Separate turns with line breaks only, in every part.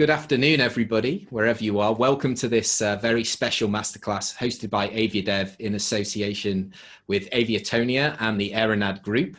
Good afternoon, everybody, wherever you are. Welcome to this very special masterclass hosted by AviaDev in association with Aviationia and the AIRLINE Group.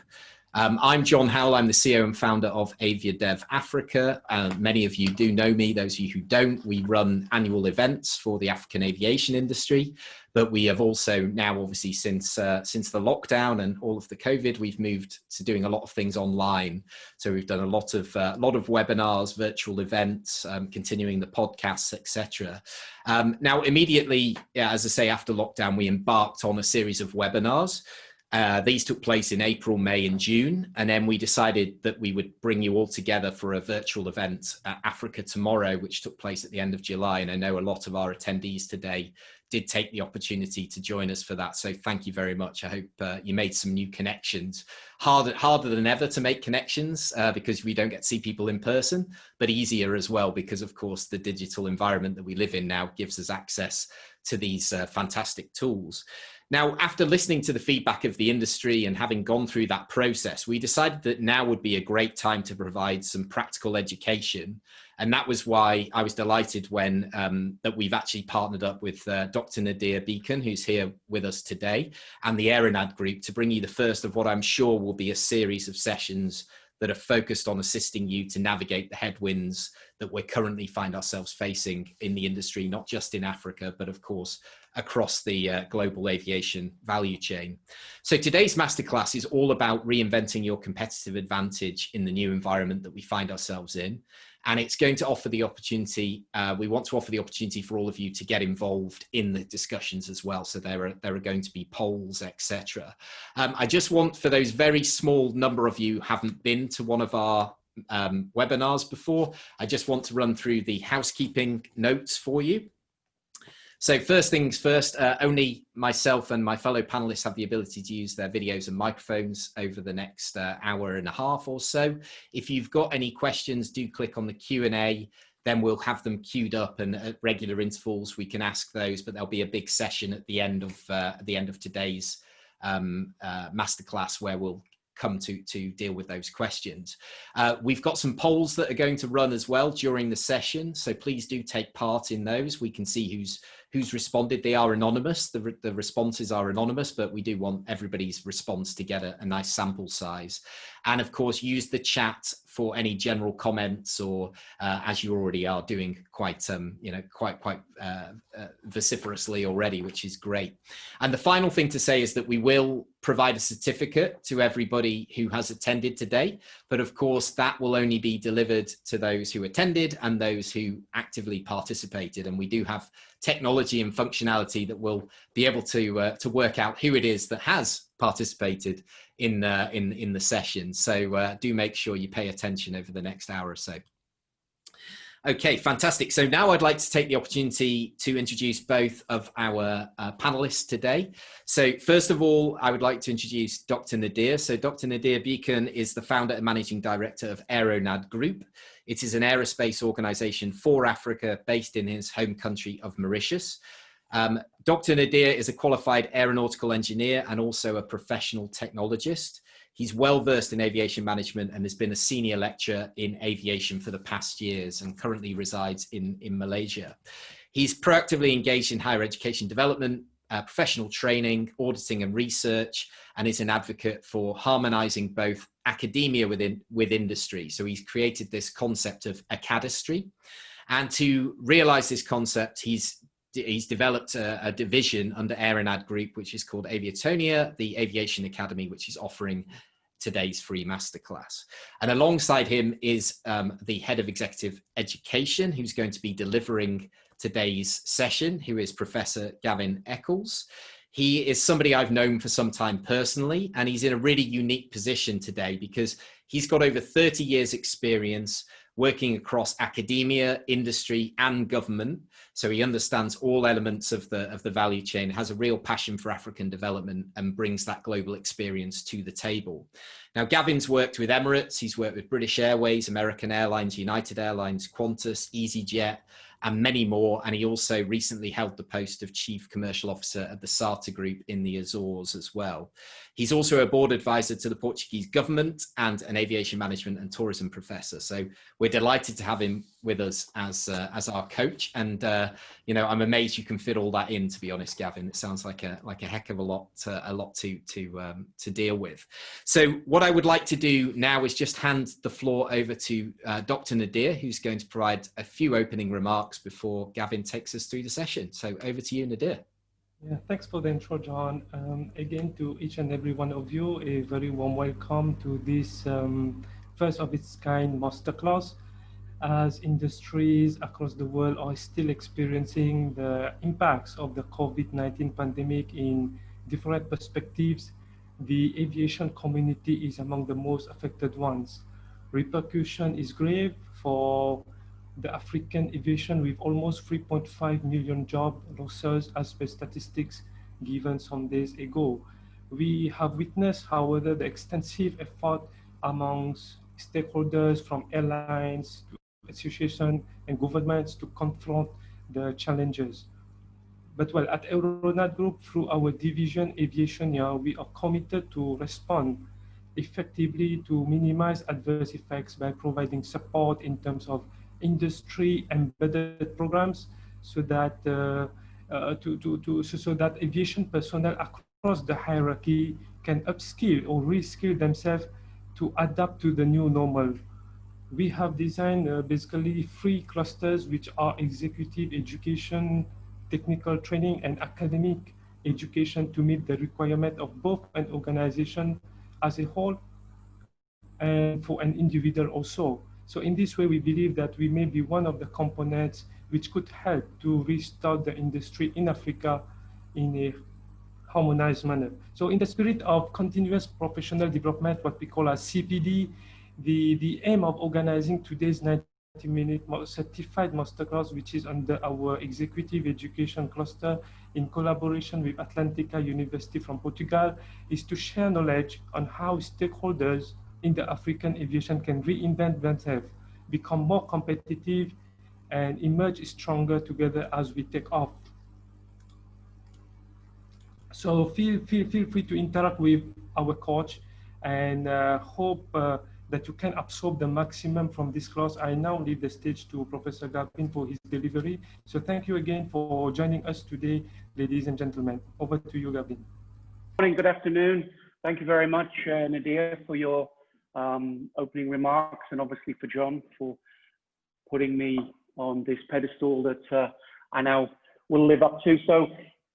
I'm John Howell. I'm the CEO and founder of AviaDev Africa. Many of you do know me. Those of you who don't, we run annual events for the African aviation industry. But we have also now, obviously, since the lockdown and all of the COVID, we've moved to doing a lot of things online. So we've done a lot of webinars, virtual events, continuing the podcasts, etc. Now, immediately, as I say, after lockdown, we embarked on a series of webinars. These took place in April, May and June, and then we decided that we would bring you all together for a virtual event at Africa Tomorrow, which took place at the end of July. And I know a lot of our attendees today did take the opportunity to join us for that. So thank you very much. I hope you made some new connections. Harder than ever to make connections because we don't get to see people in person, but easier as well because, of course, the digital environment that we live in now gives us access to these fantastic tools. Now, after listening to the feedback of the industry and having gone through that process, we decided that now would be a great time to provide some practical education. And that was why I was delighted when that we've actually partnered up with Dr. Nadiir Bheekhun, who's here with us today, and the AeroNAD Group to bring you the first of what I'm sure will be a series of sessions that are focused on assisting you to navigate the headwinds that we currently find ourselves facing in the industry, not just in Africa, but of course, across the global aviation value chain. So today's masterclass is all about reinventing your competitive advantage in the new environment that we find ourselves in. And it's going to offer the opportunity, we want to offer the opportunity for all of you to get involved in the discussions as well. So there are going to be polls, etc. I just want, for those very small number of you who haven't been to one of our webinars before, I just want to run through the housekeeping notes for you. So first things first, only myself and my fellow panelists have the ability to use their videos and microphones over the next hour and a half or so. If you've got any questions, do click on the Q&A, then we'll have them queued up, and at regular intervals we can ask those, but there'll be a big session at the end of today's masterclass where we'll come to deal with those questions. We've got some polls that are going to run as well during the session, so please do take part in those. We can see who's responded. They are anonymous. The responses are anonymous, but we do want everybody's response to get a nice sample size. And of course, use the chat for any general comments, or as you already are doing quite vociferously already, which is great. And the final thing to say is that we will provide a certificate to everybody who has attended today, but of course that will only be delivered to those who attended and those who actively participated. And we do have technology and functionality that will be able to work out who it is that has participated in the session. So do make sure you pay attention over the next hour or so. Okay, fantastic. So now I'd like to take the opportunity to introduce both of our panelists today. So first of all, I would like to introduce Dr. Nadiir. So Dr. Nadiir Bheekhun is the founder and managing director of AeroNAD Group. It is an aerospace organization for Africa based in his home country of Mauritius. Dr. Nadiir is a qualified aeronautical engineer and also a professional technologist. He's well versed in aviation management and has been a senior lecturer in aviation for the past years and currently resides in Malaysia. He's proactively engaged in higher education development, professional training, auditing and research, and is an advocate for harmonizing both academia with industry. So he's created this concept of acadistry. And to realize this concept, he's developed a division under AeroNAD Group, which is called Aviationia, the Aviation Academy, which is offering today's free masterclass. And alongside him is the head of executive education, who's going to be delivering today's session, who is Professor Gavin Eccles. He is somebody I've known for some time personally, and he's in a really unique position today because he's got over 30 years experience working across academia, industry, and government. So he understands all elements of the value chain, has a real passion for African development, and brings that global experience to the table. Now, Gavin's worked with Emirates, he's worked with British Airways, American Airlines, United Airlines, Qantas, EasyJet, and many more. And he also recently held the post of Chief Commercial Officer at the SATA Group in the Azores as well. He's also a board advisor to the Portuguese government and an aviation management and tourism professor. So we're delighted to have him with us as our coach, and you know, I'm amazed you can fit all that in. To be honest, Gavin, it sounds like a heck of a lot to deal with. So what I would like to do now is just hand the floor over to Dr. Nadiir, who's going to provide a few opening remarks before Gavin takes us through the session. So over to you, Nadiir.
Yeah, thanks for the intro, John. Again, to each and every one of you, a very warm welcome to this first of its kind masterclass, as industries across the world are still experiencing the impacts of the COVID-19 pandemic in different perspectives. The aviation community is among the most affected ones. Repercussion is grave for the African aviation, with almost 3.5 million job losses as per statistics given some days ago. We have witnessed, however, the extensive effort amongst stakeholders from airlines to associations and governments to confront the challenges. But well, at AeroNAD Group, through our division Aviationia, we are committed to respond effectively to minimize adverse effects by providing support in terms of industry embedded programs, so that so that aviation personnel across the hierarchy can upskill or reskill themselves to adapt to the new normal. We have designed basically 3 clusters, which are executive education, technical training, and academic education, to meet the requirement of both an organization as a whole and for an individual also. So in this way, we believe that we may be one of the components which could help to restart the industry in Africa in a harmonized manner. So in the spirit of continuous professional development, what we call as CPD, the aim of organizing today's 90-minute certified masterclass, which is under our executive education cluster in collaboration with Atlantica University from Portugal, is to share knowledge on how stakeholders in the African aviation can reinvent themselves, become more competitive, and emerge stronger together as we take off. So feel free to interact with our coach, and hope that you can absorb the maximum from this class. I now leave the stage to Professor Gavin for his delivery. So thank you again for joining us today, ladies and gentlemen. Over to you, Gavin.
Good morning, good afternoon. Thank you very much, Nadiir, for your opening remarks, and obviously for John for putting me on this pedestal that I now will live up to. So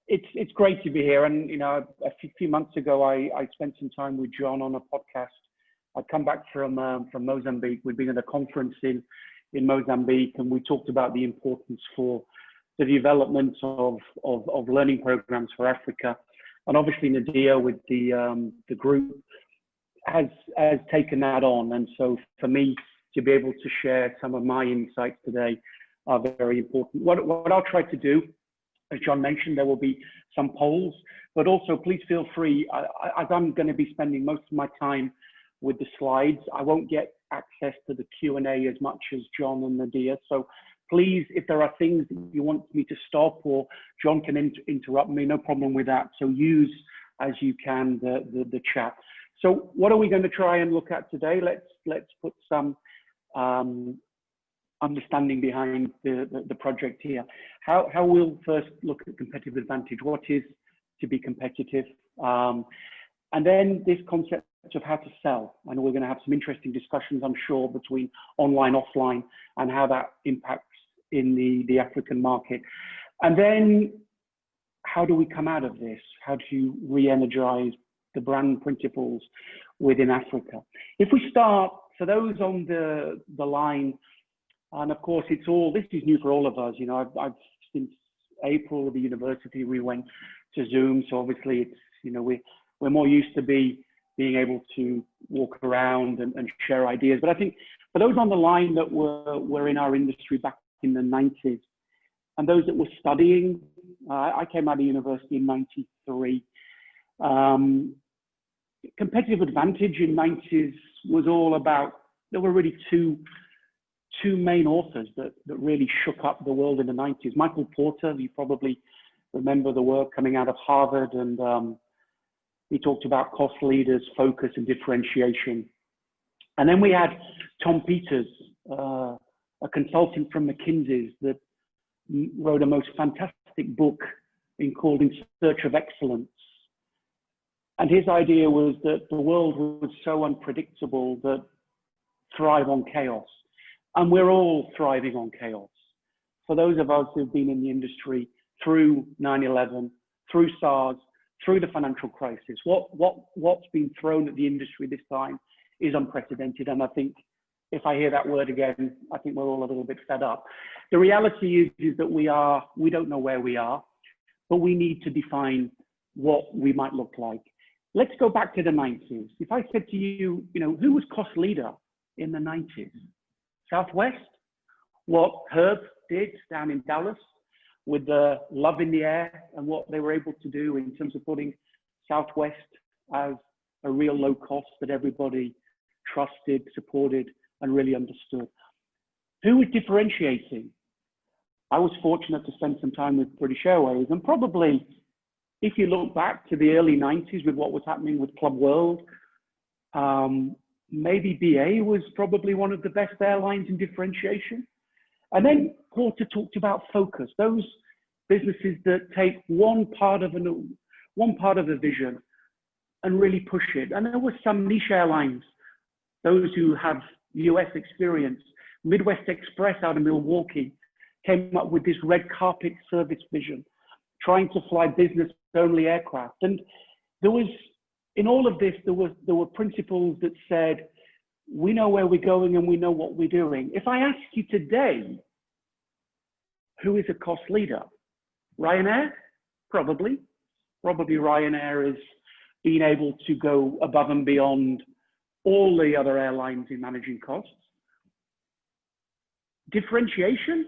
it's great to be here. And you know, a few months ago, I spent some time with John on a podcast. I'd come back from Mozambique. We'd been at a conference in Mozambique, and we talked about the importance for the development of learning programs for Africa. And obviously Nadiir with the group has taken that on. And so for me to be able to share some of my insights today are very important. What I'll try to do, as John mentioned, there will be some polls, but also please feel free, as I'm going to be spending most of my time with the slides, I won't get access to the Q&A as much as John and Nadiir. So please, if there are things that you want me to stop, or John can interrupt me, no problem with that. So use as you can the chat. So what are we going to try and look at today? Let's put some understanding behind the project here. How we'll first look at competitive advantage. What is to be competitive? And then this concept of how to sell. And we're going to have some interesting discussions, I'm sure, between online, offline, and how that impacts in the African market. And then how do we come out of this? How do you re-energize the brand principles within Africa? If we start, for those on the line, and of course this is new for all of us. You know, I've since April at the university, we went to Zoom. So obviously it's, you know, we're more used to being able to walk around and share ideas. But I think for those on the line that were in our industry back in the 90s, and those that were studying, I came out of university in 93. Competitive advantage in 90s was all about, there were really two main authors that really shook up the world in the 90s. Michael Porter, you probably remember the work coming out of Harvard, and he talked about cost leaders, focus, and differentiation. And then we had Tom Peters, a consultant from McKinsey's that wrote a most fantastic book called In Search of Excellence. And his idea was that the world was so unpredictable that thrive on chaos. And we're all thriving on chaos. For those of us who've been in the industry through 9/11, through SARS, through the financial crisis, what's been thrown at the industry this time is unprecedented. And I think if I hear that word again, I think we're all a little bit fed up. The reality is that we don't know where we are, but we need to define what we might look like. Let's go back to the 90s. If I said to you, who was cost leader in the 90s? Southwest? What Herb did down in Dallas with the love in the air and what they were able to do in terms of putting Southwest as a real low cost that everybody trusted, supported, and really understood. Who was differentiating? I was fortunate to spend some time with British Airways, and probably if you look back to the early 90s with what was happening with Club World, maybe BA was probably one of the best airlines in differentiation. And then Porter talked about focus, those businesses that take one part of a vision and really push it. And there were some niche airlines, those who have US experience. Midwest Express out of Milwaukee came up with this red carpet service vision, trying to fly business-only aircraft. And there was, in all of this, there were principles that said, we know where we're going and we know what we're doing. If I ask you today, who is a cost leader? Ryanair? Probably. Probably Ryanair is being able to go above and beyond all the other airlines in managing costs. Differentiation?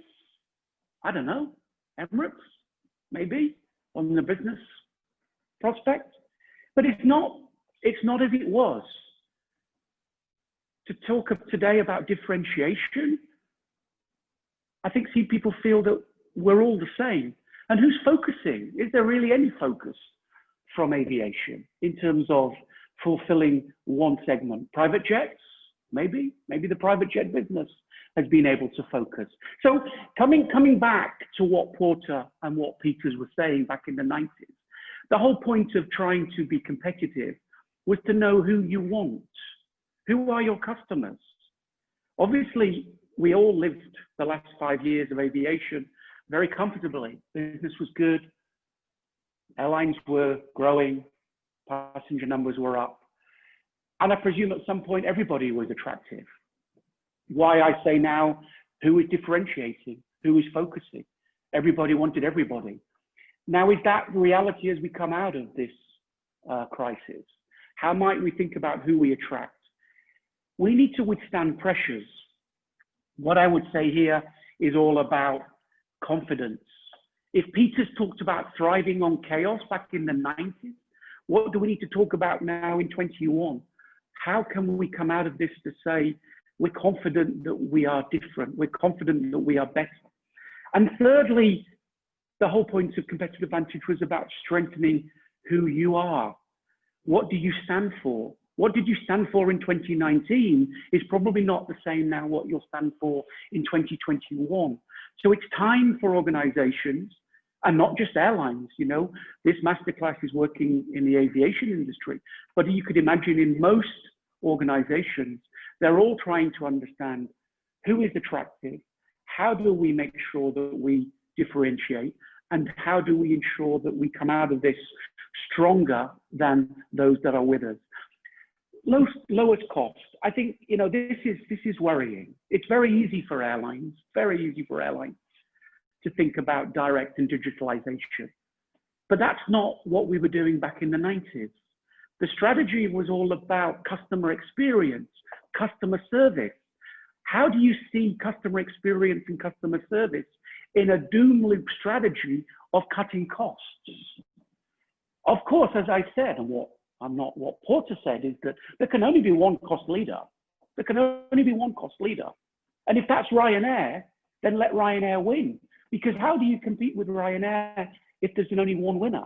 I don't know. Emirates? Maybe on the business prospect. But it's not as it was. To talk today about differentiation, I think people feel that we're all the same. And who's focusing? Is there really any focus from aviation in terms of fulfilling one segment? Private jets? Maybe the private jet business has been able to focus. So coming back to what Porter and what Peters were saying back in the 90s, the whole point of trying to be competitive was to know who you want. Who are your customers? Obviously, we all lived the last 5 years of aviation very comfortably. Business was good. Airlines were growing. Passenger numbers were up. And I presume at some point, everybody was attractive. Why I say now, who is differentiating? Who is focusing? Everybody wanted everybody. Now, is that reality as we come out of this crisis? How might we think about who we attract? We need to withstand pressures. What I would say here is all about confidence. If Peters talked about thriving on chaos back in the 90s, what do we need to talk about now in 21? How can we come out of this to say we're confident that we are different, we're confident that we are better? And thirdly, the whole point of competitive advantage was about strengthening who you are. What do you stand for? What did you stand for in 2019 is probably not the same now what you'll stand for in 2021. So it's time for organizations, and not just airlines, this masterclass is working in the aviation industry, but you could imagine in most organizations, they're all trying to understand who is attractive, how do we make sure that we differentiate, and how do we ensure that we come out of this stronger than those that are with us. Lowest cost. I think, this is worrying. It's very easy for airlines to think about direct and digitalization. But that's not what we were doing back in the 90s. The strategy was all about customer experience, customer service. How do you see customer experience and customer service in a doom loop strategy of cutting costs? Of course, as I said, and what Porter said is that there can only be one cost leader. There can only be one cost leader. And if that's Ryanair, then let Ryanair win. Because how do you compete with Ryanair if there's only one winner?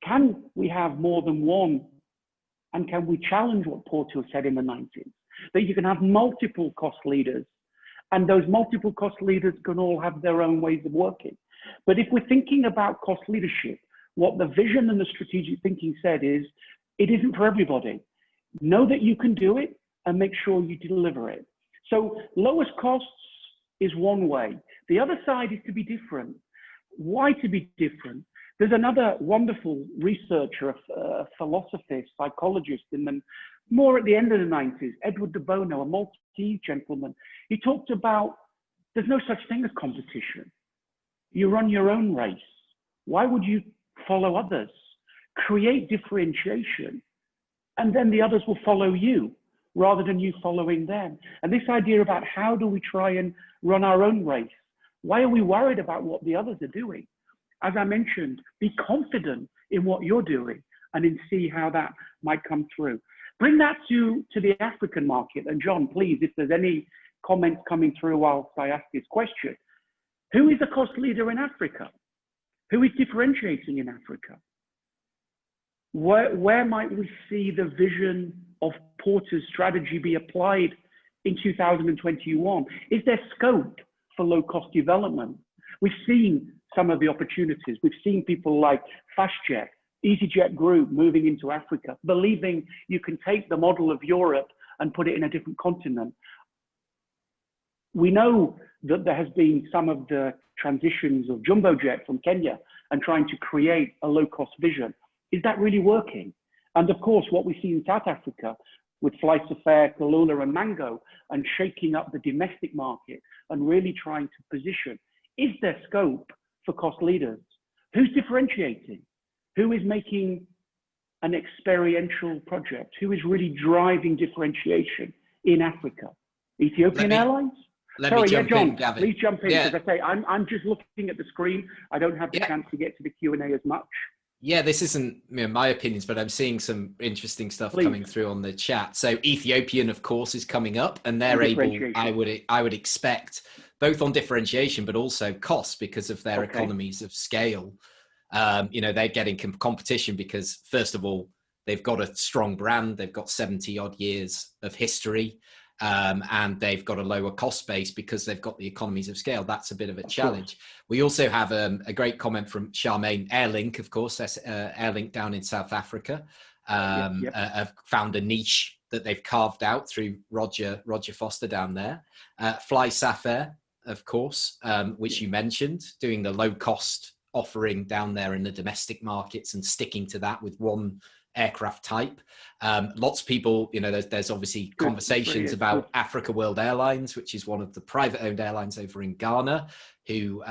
Can we have more than one? And can we challenge what Porter said in the 90s? That you can have multiple cost leaders And those multiple cost leaders can all have their own ways of working. But if we're thinking about cost leadership, what the vision and the strategic thinking said is, it isn't for everybody. Know that you can do it and make sure you deliver it. So lowest costs is one way. The other side is to be different. Why to be different? There's another wonderful researcher, a philosophist, psychologist in the more at the end of the 90s, Edward de Bono, a Maltese gentleman. He talked about there's no such thing as competition. You run your own race. Why would you follow others? Create differentiation, and then the others will follow you rather than you following them. And this idea about how do we try and run our own race? Why are we worried about what the others are doing? As I mentioned, be confident in what you're doing and then see how that might come through. Bring that to the African market. And John, please, if there's any comments coming through whilst I ask this question, who is a cost leader in Africa? Who is differentiating in Africa? Where might we see the vision of Porter's strategy be applied in 2021? Is there scope for low-cost development? We've seen some of the opportunities. We've seen people like FastJet, EasyJet Group moving into Africa, believing you can take the model of Europe and put it in a different continent. We know that there has been some of the transitions of Jumbo Jet from Kenya and trying to create a low-cost vision. Is that really working? And of course, what we see in South Africa with Flights of Fair, Kalula and Mango, and shaking up the domestic market and really trying to position. Is there scope for cost leaders? Who's differentiating? Who is making an experiential project? Who is really driving differentiation in Africa? Ethiopian Airlines?
Sorry,
yeah, John,
Gavin.
please jump in,
Yeah.
because I say I'm just looking at the screen. I don't have the chance to get to the Q&A as much.
Yeah, this isn't my opinions, but I'm seeing some interesting stuff coming through on the chat. So Ethiopian, of course, is coming up, and they're able, I would expect, both on differentiation, but also cost because of their economies of scale. They're getting competition because, first of all, they've got a strong brand. They've got 70 odd years of history. And they've got a lower cost base because they've got the economies of scale. That's a bit of a challenge. We also have a great comment from Charmaine. AirLink, of course, that's AirLink down in South Africa, have found a niche that they've carved out through Roger Foster down there. Fly Safair, of course, which you mentioned, doing the low cost offering down there in the domestic markets and sticking to that with one aircraft type. Lots of people, there's obviously conversations about Africa World Airlines, which is one of the private owned airlines over in Ghana, who,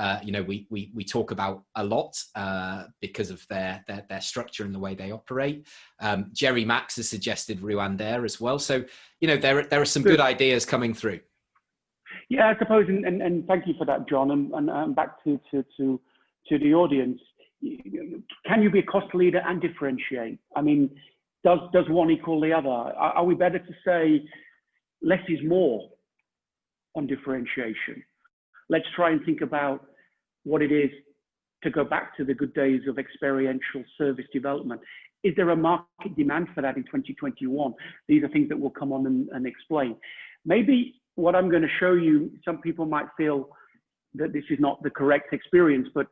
we talk about a lot because of their structure and the way they operate. Jerry Max has suggested Rwandair as well. So, there are some good ideas coming through.
Yeah, I suppose, and thank you for that, John. And back to the audience. Can you be a cost leader and differentiate? I mean, does one equal the other? Are we better to say less is more on differentiation? Let's try and think about what it is to go back to the good days of experiential service development. Is there a market demand for that in 2021? These are things that will come on and explain. Maybe what I'm going to show you, some people might feel that this is not the correct experience, but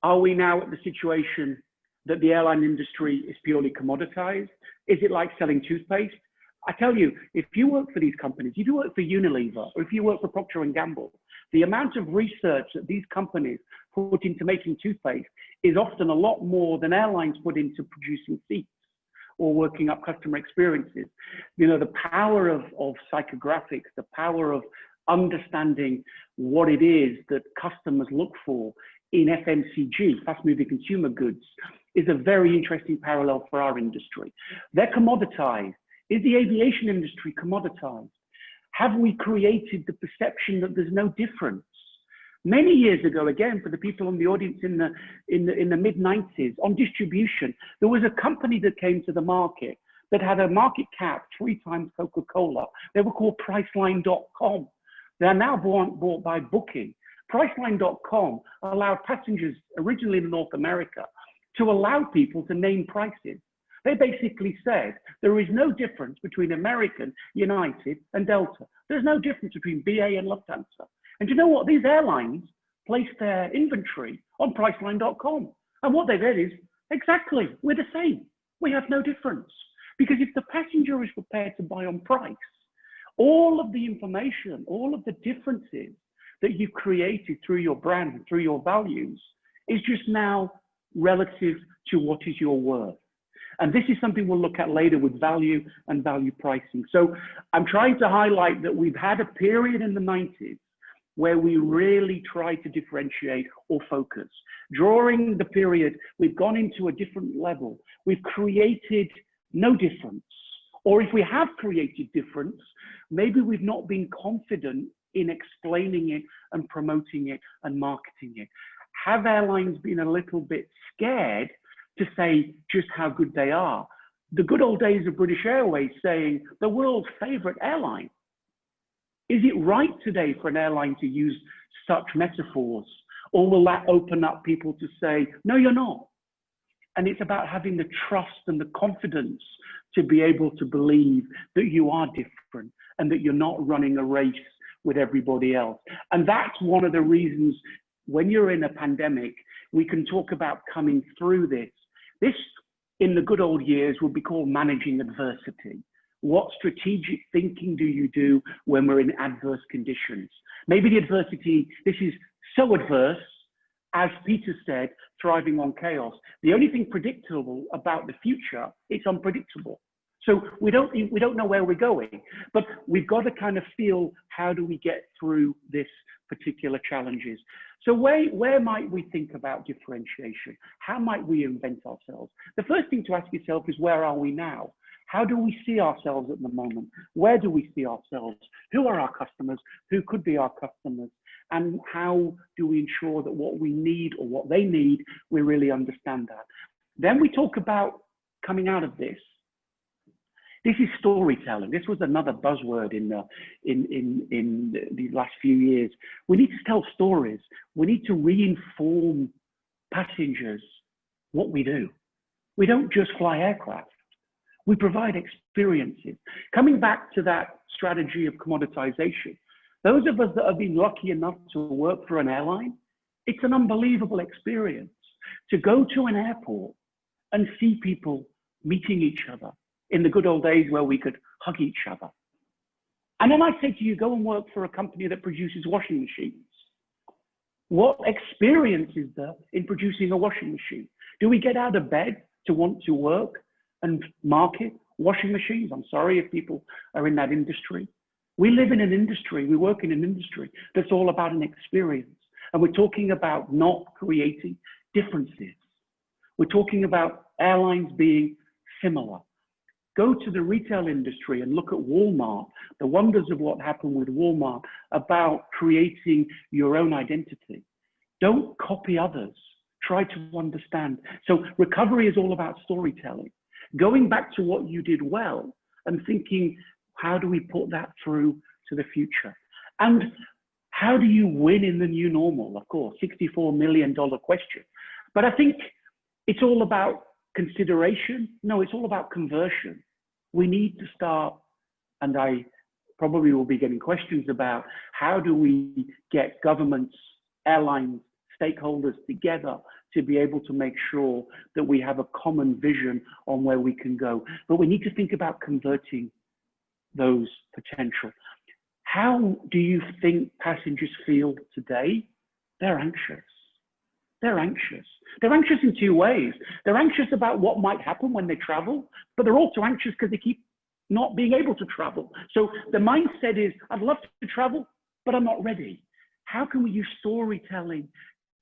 are we now at the situation that the airline industry is purely commoditized? Is it like selling toothpaste? I tell you, if you work for these companies, if you work for Unilever, or if you work for Procter & Gamble, the amount of research that these companies put into making toothpaste is often a lot more than airlines put into producing seats or working up customer experiences. The power of psychographics, the power of understanding what it is that customers look for in FMCG, fast-moving consumer goods, is a very interesting parallel for our industry. They're commoditized. Is the aviation industry commoditized? Have we created the perception that there's no difference? Many years ago, again, for the people in the audience in the mid-90s, on distribution, there was a company that came to the market that had a market cap 3 times Coca-Cola. They were called Priceline.com. They are now bought by Booking. Priceline.com allowed passengers, originally in North America, to allow people to name prices. They basically said there is no difference between American, United, and Delta. There's no difference between BA and Lufthansa. And you know what? These airlines place their inventory on Priceline.com. And what they did is, exactly, we're the same. We have no difference. Because if the passenger is prepared to buy on price, all of the information, all of the differences that you've created through your brand and through your values is just now relative to what is your worth. And this is something we'll look at later with value and value pricing. So I'm trying to highlight that we've had a period in the 90s where we really tried to differentiate or focus. During the period, we've gone into a different level. We've created no difference. Or if we have created difference, maybe we've not been confident in explaining it and promoting it and marketing it. Have airlines been a little bit scared to say just how good they are? The good old days of British Airways saying the world's favorite airline. Is it right today for an airline to use such metaphors? Or will that open up people to say, no, you're not? And it's about having the trust and the confidence to be able to believe that you are different and that you're not running a race with everybody else. And that's one of the reasons when you're in a pandemic, we can talk about coming through this. This, in the good old years, would be called managing adversity. What strategic thinking do you do when we're in adverse conditions? Maybe the adversity, this is so adverse, as Peter said, thriving on chaos. The only thing predictable about the future, it's unpredictable. So we don't know where we're going, but we've got to kind of feel, how do we get through this particular challenges? So where might we think about differentiation? How might we invent ourselves? The first thing to ask yourself is, where are we now? How do we see ourselves at the moment? Where do we see ourselves? Who are our customers? Who could be our customers? And how do we ensure that what we need or what they need, we really understand that? Then we talk about coming out of this. This is storytelling. This was another buzzword in the last few years. We need to tell stories. We need to re-inform passengers what we do. We don't just fly aircraft. We provide experiences. Coming back to that strategy of commoditization, those of us that have been lucky enough to work for an airline, it's an unbelievable experience to go to an airport and see people meeting each other in the good old days where we could hug each other. And then I say to you, go and work for a company that produces washing machines. What experience is there in producing a washing machine? Do we get out of bed to want to work and market washing machines? I'm sorry if people are in that industry. We live in an industry, we work in an industry that's all about an experience. And we're talking about not creating differences. We're talking about airlines being similar. Go to the retail industry and look at Walmart, the wonders of what happened with Walmart about creating your own identity. Don't copy others, try to understand. So recovery is all about storytelling. Going back to what you did well and thinking, how do we put that through to the future? And how do you win in the new normal? Of course, $64 million question. But I think it's all about consideration. No, it's all about conversion. We need to start, and I probably will be getting questions about, how do we get governments, airlines, stakeholders together to be able to make sure that we have a common vision on where we can go. But we need to think about converting those potential. How do you think passengers feel today? They're anxious. They're anxious. They're anxious in two ways. They're anxious about what might happen when they travel, but they're also anxious because they keep not being able to travel. So the mindset is, I'd love to travel, but I'm not ready. How can we use storytelling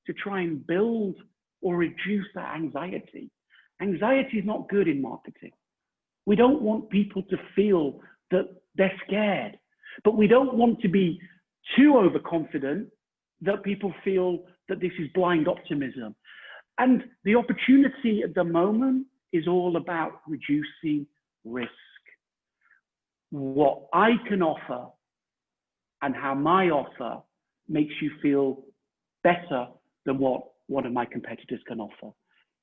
to try and build or reduce that anxiety? Anxiety is not good in marketing. We don't want people to feel that they're scared, but we don't want to be too overconfident that people feel that this is blind optimism. And the opportunity at the moment is all about reducing risk. What I can offer and how my offer makes you feel better than what one of my competitors can offer.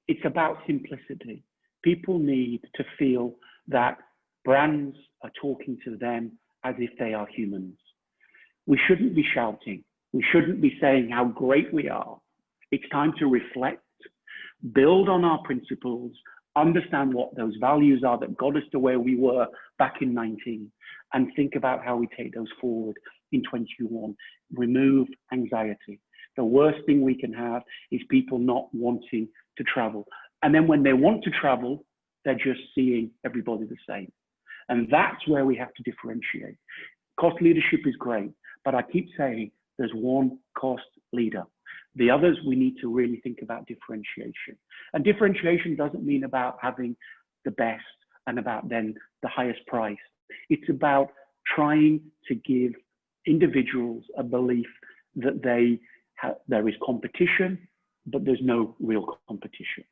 It's about simplicity. People need to feel that brands are talking to them as if they are humans. We shouldn't be shouting. We shouldn't be saying how great we are. It's time to reflect, build on our principles, understand what those values are that got us to where we were back in 19, and think about how we take those forward in 21. Remove anxiety. The worst thing we can have is people not wanting to travel. And then when they want to travel, they're just seeing everybody the same. And that's where we have to differentiate. Cost leadership is great, but I keep saying there's one cost leader. The others, we need to really think about differentiation. And differentiation doesn't mean about having the best and about then the highest price. It's about trying to give individuals a belief that there is competition, but there's no real competition.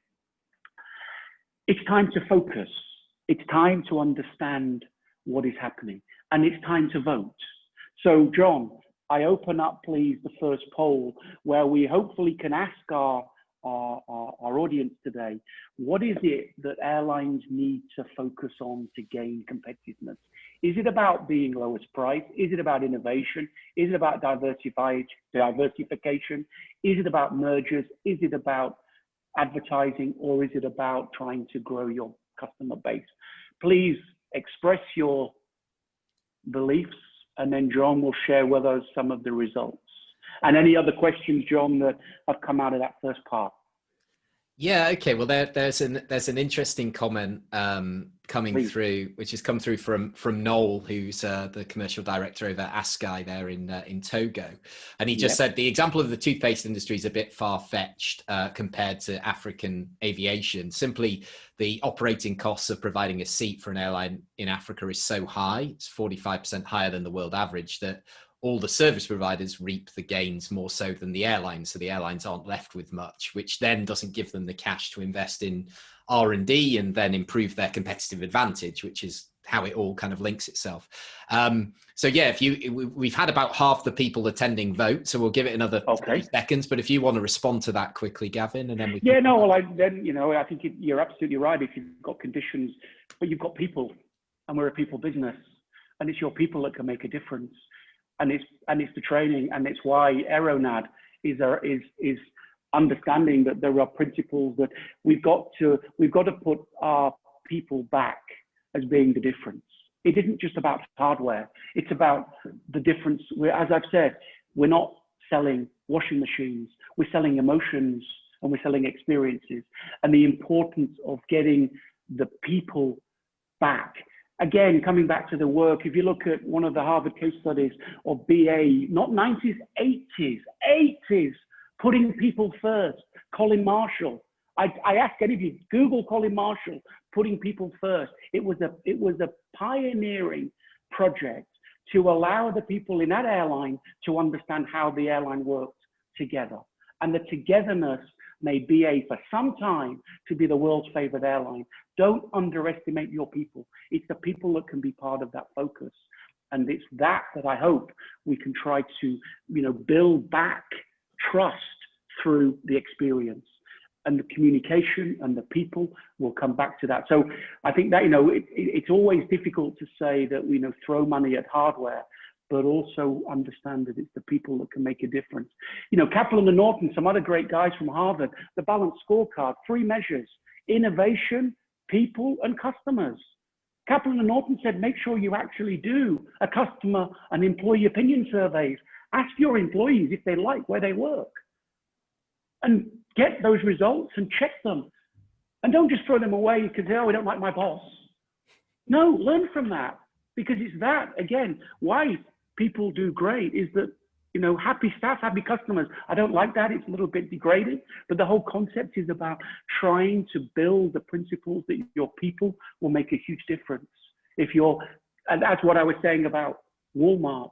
It's time to focus. It's time to understand what is happening, and it's time to vote. So, John, I open up, please, the first poll where we hopefully can ask our audience today, what is it that airlines need to focus on to gain competitiveness? Is it about being lowest price? Is it about innovation? Is it about diversification? Is it about mergers? Is it about advertising, or is it about trying to grow your customer base? Please express your beliefs, and then John will share with us some of the results. And any other questions, John, that have come out of that first part?
Yeah, okay. Well, there's an interesting comment coming through, which has come through from Noel, who's the commercial director over at ASCAI there in Togo, and he just said the example of the toothpaste industry is a bit far-fetched compared to African aviation. Simply, the operating costs of providing a seat for an airline in Africa is so high; it's 45% higher than the world average, that all the service providers reap the gains more so than the airlines. So the airlines aren't left with much, which then doesn't give them the cash to invest in R&D and then improve their competitive advantage, which is how it all kind of links itself. So yeah, we've had about half the people attending vote, so we'll give it another 30 seconds. But if you want to respond to that quickly, Gavin, and then we can
I think you're absolutely right. If you've got conditions, but you've got people, and we're a people business, and it's your people that can make a difference. And it's the training, and it's why AeroNAD is understanding that there are principles that we've got to put our people back as being the difference. It isn't just about hardware; it's about the difference. As I've said, we're not selling washing machines; we're selling emotions, and we're selling experiences. And the importance of getting the people back. Again, coming back to the work, if you look at one of the Harvard case studies of BA, not 90s, 80s, putting people first. Colin Marshall. I ask any of you, Google Colin Marshall, putting people first. It was a pioneering project to allow the people in that airline to understand how the airline worked together. And the togetherness made BA for some time to be the world's favorite airline. Don't underestimate your people. It's the people that can be part of that focus. And it's that I hope we can try to, build back trust through the experience. And the communication and the people will come back to that. So I think that, it's always difficult to say that we throw money at hardware, but also understand that it's the people that can make a difference. Kaplan and Norton, some other great guys from Harvard, the balanced scorecard, 3 measures: innovation, people, and customers. Kaplan and Norton said, make sure you actually do a customer and employee opinion surveys. Ask your employees if they like where they work, and get those results and check them. And don't just throw them away because, oh, we don't like my boss. No, learn from that, because it's that, again, why people do great is that, happy staff, happy customers. I don't like that. It's a little bit degrading, but the whole concept is about trying to build the principles that your people will make a huge difference. And that's what I was saying about Walmart.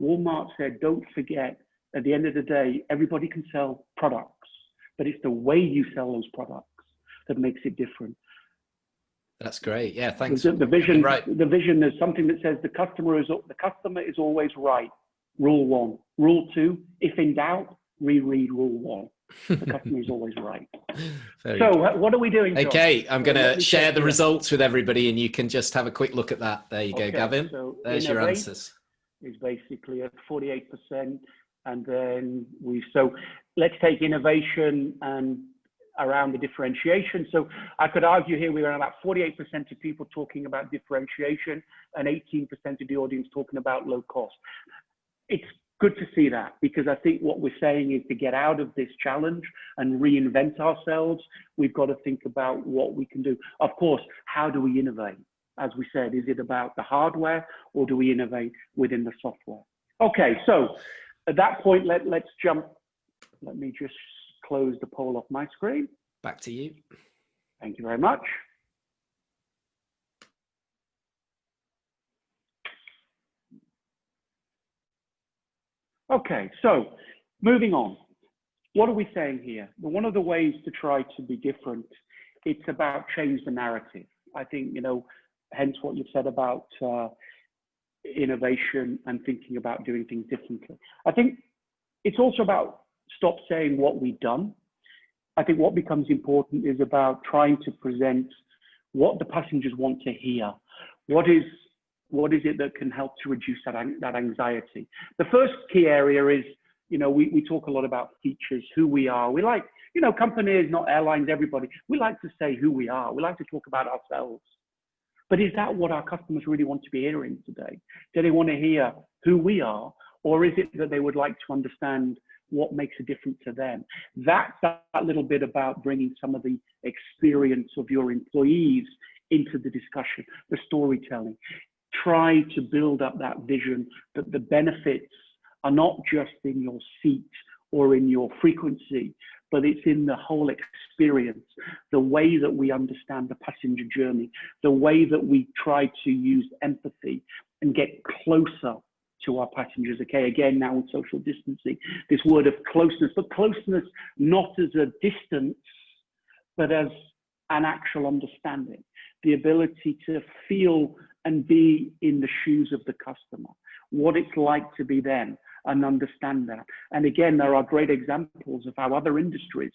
Walmart said, don't forget, at the end of the day, everybody can sell products, but it's the way you sell those products that makes it different.
That's great. Yeah, thanks.
The vision, the vision is something that says the customer is always right. Rule 1. Rule 2, if in doubt, reread rule 1. The customer is always right. So what are we doing, John?
Okay, I'm going to share the results with everybody, and you can just have a quick look at that. There you go, Gavin.
So
there's your answers.
Is basically at 48%. And then so let's take innovation and around the differentiation. So I could argue here we are about 48% of people talking about differentiation and 18% of the audience talking about low cost. It's good to see that, because I think what we're saying is to get out of this challenge and reinvent ourselves, we've got to think about what we can do. Of course, how do we innovate? As we said, is it about the hardware, or do we innovate within the software? Okay, so at that point, let's jump. Let me just close the poll off my screen.
Back to you.
Thank you very much. Okay, so moving on. What are we saying here? Well, one of the ways to try to be different, it's about change the narrative. I think, you know, hence what you've said about innovation and thinking about doing things differently. I think it's also about stop saying what we've done. I think what becomes important is about trying to present what the passengers want to hear. What is it that can help to reduce that anxiety? The first key area is, you know, we talk a lot about features, who we are. We like, you know, companies, not airlines, everybody, we like to say who we are. We like to talk about ourselves. But is that what our customers really want to be hearing today? Do they want to hear who we are? Or is it that they would like to understand what makes a difference to them? That's that little bit about bringing some of the experience of your employees into the discussion, the storytelling. Try to build up that vision that the benefits are not just in your seat or in your frequency, but it's in the whole experience, the way that we understand the passenger journey, the way that we try to use empathy and get closer to our passengers. Okay, again, now with social distancing, this word of closeness, but closeness not as a distance, but as an actual understanding, the ability to feel and be in the shoes of the customer, what it's like to be them and understand that. And again, there are great examples of how other industries,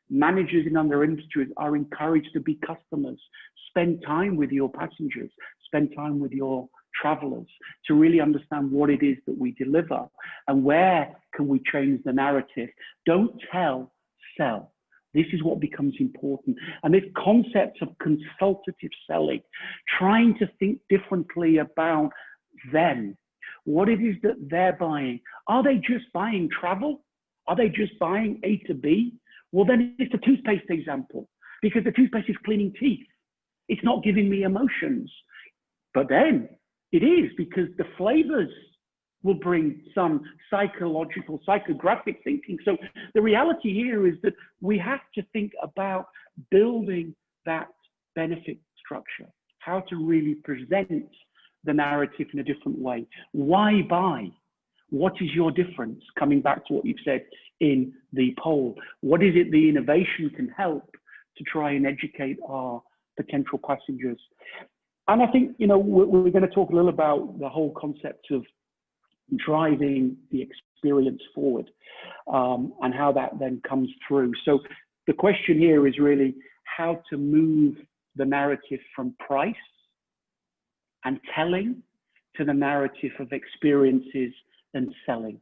managers in other industries are encouraged to be customers, spend time with your passengers, spend time with your travelers to really understand what it is that we deliver and where can we change the narrative. Don't tell, sell. This is what becomes important. And this concept of consultative selling, trying to think differently about them, what it is that they're buying. Are they just buying travel? Are they just buying A to B? Well, then it's a toothpaste example, because the toothpaste is cleaning teeth. It's not giving me emotions. But then it is, because the flavors will bring some psychological, psychographic thinking. So the reality here is that we have to think about building that benefit structure, how to really present the narrative in a different way. Why buy? What is your difference? Coming back to what you've said in the poll, what is it the innovation can help to try and educate our potential passengers? And I think, you know, we're going to talk a little about the whole concept of driving the experience forward and how that then comes through. So the question here is really how to move the narrative from price and telling to the narrative of experiences and selling,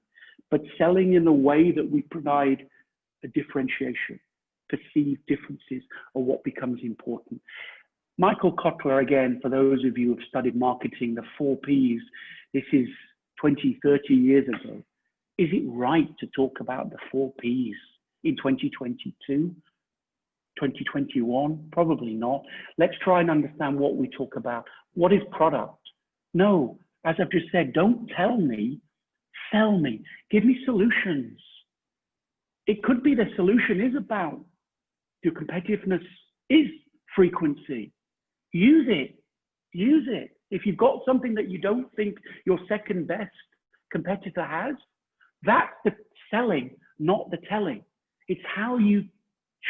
but selling in a way that we provide a differentiation, perceived differences are what becomes important. Michael Kotler, again, for those of you who have studied marketing, the 4 Ps, this is 20, 30 years ago. Is it right to talk about the 4 Ps in 2022, 2021? Probably not. Let's try and understand what we talk about. What is product? No, as I've just said, don't tell me, sell me. Give me solutions. It could be the solution is about your competitiveness is frequency. Use it. Use it. If you've got something that you don't think your second best competitor has, that's the selling, not the telling. It's how you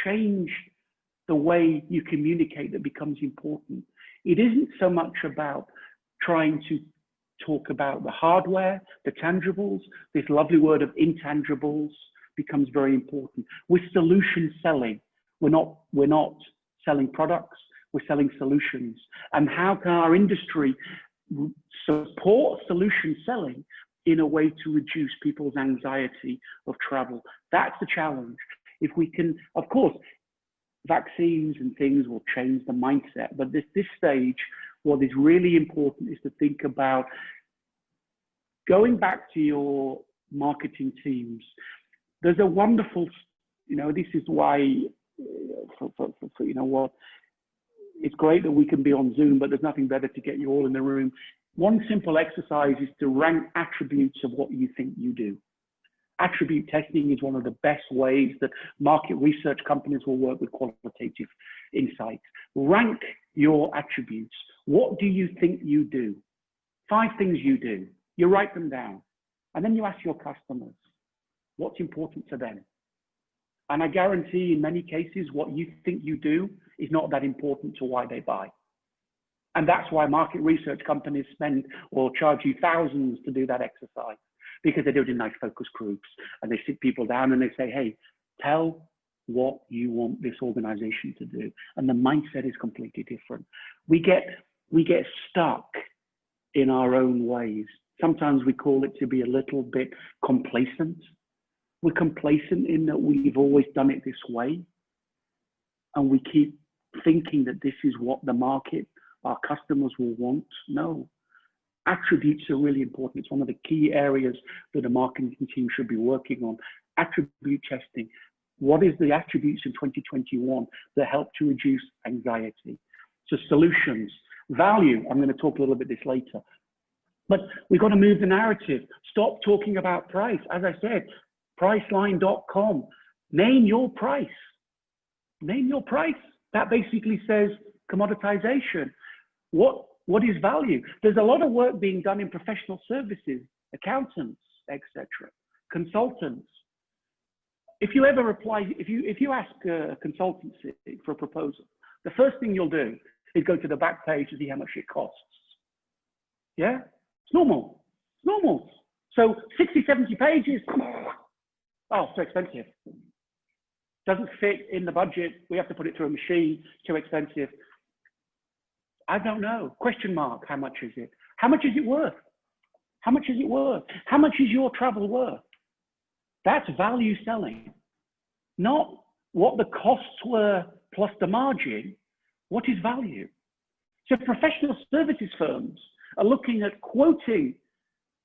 change the way you communicate that becomes important. It isn't so much about trying to talk about the hardware, the tangibles. This lovely word of intangibles becomes very important. With solution selling, we're not selling products, we're selling solutions. And how can our industry support solution selling, in a way to reduce people's anxiety of travel. That's the challenge. If we can, of course, vaccines and things will change the mindset, but at this stage, what is really important is to think about going back to your marketing teams. There's a wonderful, this is why, you know what, it's great that we can be on Zoom, but there's nothing better to get you all in the room. One simple exercise is to rank attributes of what you think you do. Attribute testing is one of the best ways that market research companies will work with qualitative insights. Rank your attributes. What do you think you do? 5 things you do. You write them down. And then you ask your customers, what's important to them? And I guarantee in many cases, what you think you do is not that important to why they buy. And that's why market research companies spend or charge you thousands to do that exercise, because they do it in nice focus groups and they sit people down and they say, hey, tell what you want this organization to do. And the mindset is completely different. We get stuck in our own ways. Sometimes we call it to be a little bit complacent. We're complacent in that we've always done it this way. And we keep thinking that this is what the market, our customers will want. No. Attributes are really important. It's one of the key areas that a marketing team should be working on. Attribute testing. What is the attributes in 2021 that help to reduce anxiety? So solutions, value. I'm going to talk a little bit this later. But we've got to move the narrative. Stop talking about price. As I said, Priceline.com. Name your price. Name your price. That basically says commoditization. What is value? There's a lot of work being done in professional services, accountants, etc., consultants. If you ever apply, if you ask a consultancy for a proposal, the first thing you'll do is go to the back page to see how much it costs. Yeah, it's normal. It's normal. So 60, 70 pages. Oh, so expensive. Doesn't fit in the budget. We have to put it through a machine. Too expensive. I don't know. Question mark. How much is it? How much is it worth? How much is it worth? How much is your travel worth? That's value selling. Not what the costs were plus the margin. What is value? So professional services firms are looking at quoting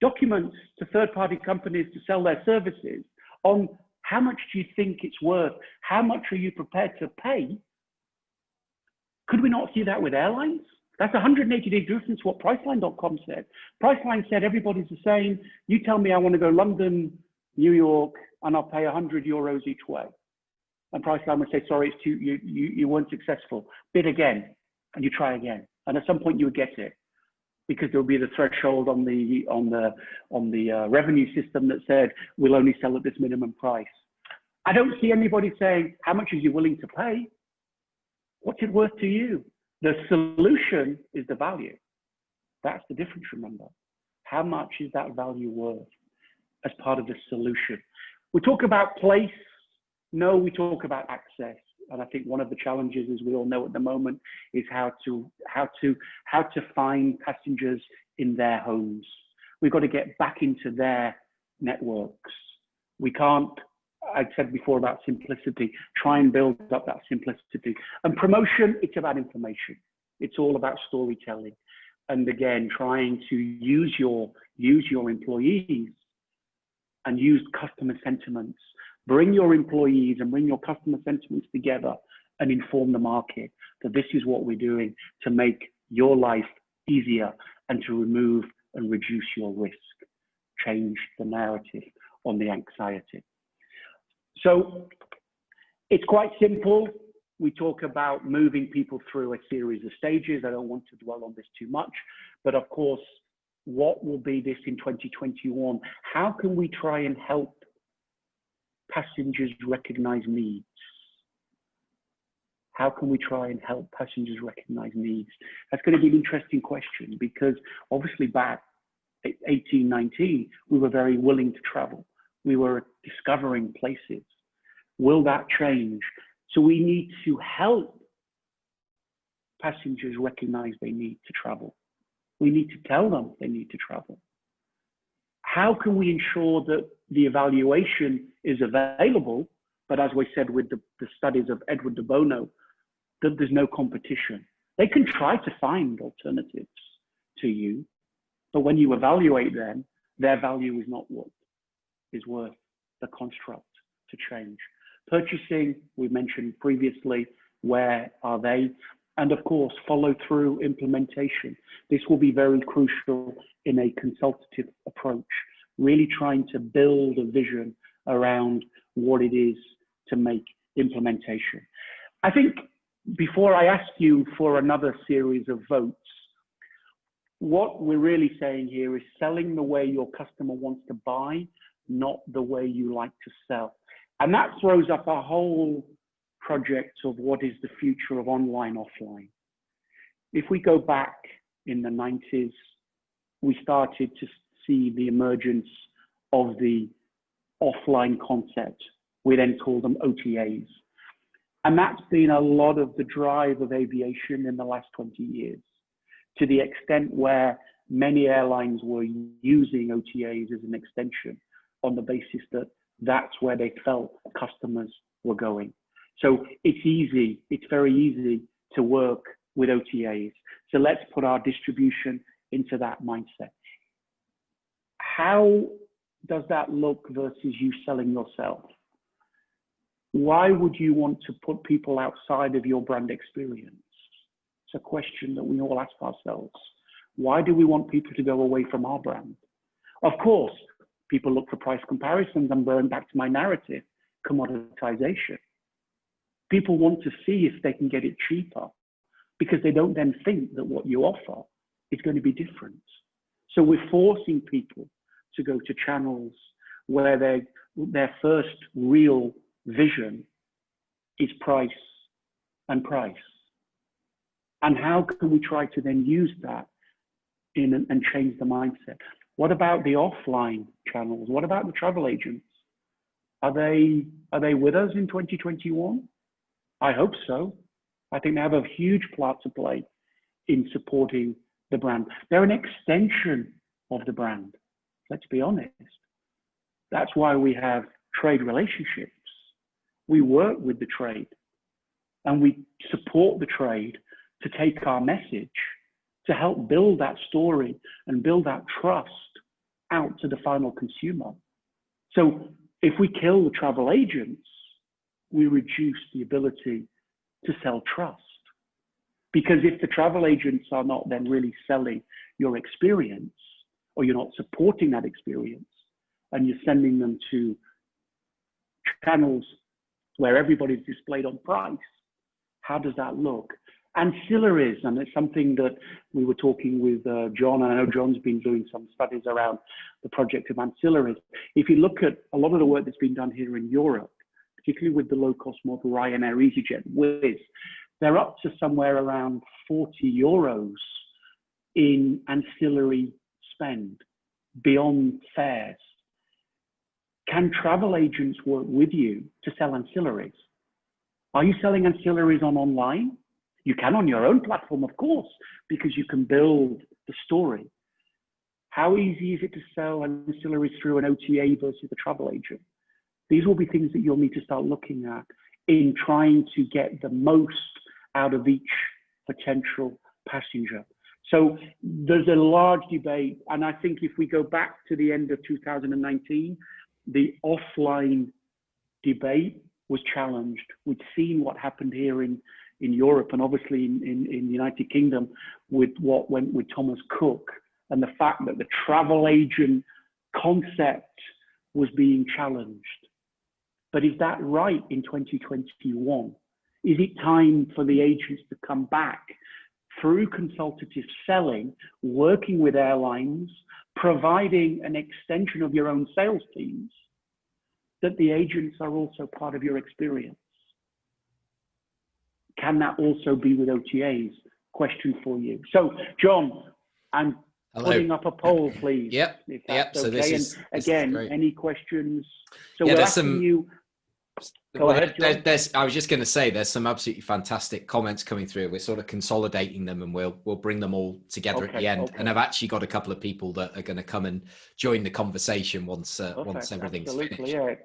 documents to third-party companies to sell their services on how much do you think it's worth? How much are you prepared to pay? Could we not see that with airlines? That's 180-day difference to what Priceline.com said. Priceline said everybody's the same. You tell me I want to go London, New York, and I'll pay 100 euros each way. And Priceline would say, sorry, it's too, you weren't successful. Bid again, and you try again. And at some point you would get it, because there would be the threshold on the revenue system that said we'll only sell at this minimum price. I don't see anybody saying how much is you willing to pay. What's it worth to you? The solution is the value. That's the difference. Remember, how much is that value worth as part of the solution? We talk about place. No, we talk about access. And I think one of the challenges, as we all know at the moment, is how to find passengers in their homes. We've got to get back into their networks. We can't, I said before about simplicity, try and build up that simplicity. And promotion, it's about information. It's all about storytelling. And again, trying to use your employees and use customer sentiments. Bring your employees and bring your customer sentiments together and inform the market that this is what we're doing to make your life easier and to remove and reduce your risk. Change the narrative on the anxiety. So it's quite simple. We talk about moving people through a series of stages. I don't want to dwell on this too much, but of course, what will be this in 2021? How can we try and help passengers recognize needs? How can we try and help passengers recognize needs? That's going to be an interesting question, because obviously back at 18, 19, we were very willing to travel. We were discovering places. Will that change? So we need to help passengers recognize they need to travel. We need to tell them they need to travel. how can we ensure that the evaluation is available, but as we said with the studies of Edward de Bono, that there's no competition. They can try to find alternatives to you, but when you evaluate them, their value is not what is worth the construct to change. Purchasing, we mentioned previously, where are they? And of course, follow through implementation. This will be very crucial in a consultative approach, really trying to build a vision around what it is to make implementation. I think before I ask you for another series of votes, what we're really saying here is selling the way your customer wants to buy, not the way you like to sell. And that throws up a whole project of what is the future of online, offline. If we go back in the 90s, we started to see the emergence of the offline concept. We then call them OTAs. And that's been a lot of the drive of aviation in the last 20 years, to the extent where many airlines were using OTAs as an extension on the basis that that's where they felt customers were going. So it's easy, it's very easy to work with OTAs. So let's put our distribution into that mindset. How does that look versus you selling yourself? Why would you want to put people outside of your brand experience? It's a question that we all ask ourselves. Why do we want people to go away from our brand? Of course, people look for price comparisons. I'm going back to my narrative, commoditization. People want to see if they can get it cheaper because they don't then think that what you offer is going to be different. So we're forcing people to go to channels where their first real vision is price and price. And how can we try to then use that and change the mindset? What about the offline channels? What about the travel agents? Are they with us in 2021? I hope so. I think they have a huge part to play in supporting the brand. They're an extension of the brand. Let's be honest. That's why we have trade relationships. We work with the trade and we support the trade to take our message to help build that story and build that trust out to the final consumer. So if we kill the travel agents, we reduce the ability to sell trust. Because if the travel agents are not then really selling your experience, or you're not supporting that experience, and you're sending them to channels where everybody's displayed on price, how does that look? Ancillaries, and it's something that we were talking with John, and I know John's been doing some studies around the project of ancillaries. If you look at a lot of the work that's been done here in Europe, particularly with the low-cost model, Ryanair, EasyJet, Wizz, they're up to somewhere around 40 euros in ancillary spend beyond fares. Can travel agents work with you to sell ancillaries? Are you selling ancillaries online? You can on your own platform, of course, because you can build the story. How easy is it to sell ancillaries through an OTA versus a travel agent? These will be things that you'll need to start looking at in trying to get the most out of each potential passenger. So there's a large debate. And I think if we go back to the end of 2019, the offline debate was challenged. We'd seen what happened here in Europe and obviously in the United Kingdom with what went with Thomas Cook and the fact that the travel agent concept was being challenged. But is that right in 2021? Is it time for the agents to come back through consultative selling, working with airlines, providing an extension of your own sales teams, that the agents are also part of your experience? Can that also be with OTAs? Question for you. So, John, I'm putting up a poll, please.
Yep.
If that's
So
okay.
this is
again,
great.
any questions? So
yeah,
we're asking you. Go ahead, John.
I was just going to say, there's some absolutely fantastic comments coming through. We're sort of consolidating them, and we'll bring them all together at the end.
Okay.
And I've actually got a couple of people that are going to come and join the conversation once everything's finished.
Yeah.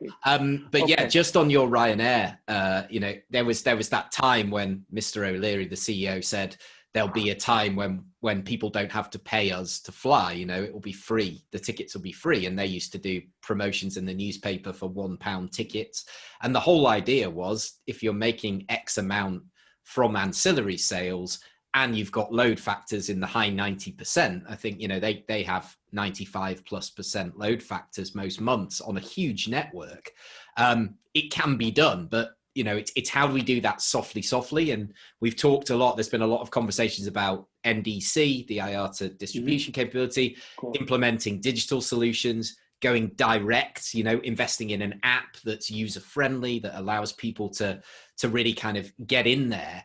But yeah, just on your Ryanair, you know, there was that time when Mr. O'Leary, the CEO, said there'll be a time when people don't have to pay us to fly. You know, it will be free. The tickets will be free. And they used to do promotions in the newspaper for £1 tickets. And the whole idea was, if you're making X amount from ancillary sales and you've got load factors in the high 90%, I think, you know, they have 95+% load factors most months on a huge network. It can be done, but you know, it's how do we do that softly? And we've talked a lot. There's been a lot of conversations about NDC, the IATA distribution capability, implementing digital solutions, going direct, you know, investing in an app that's user friendly, that allows people to really kind of get in there.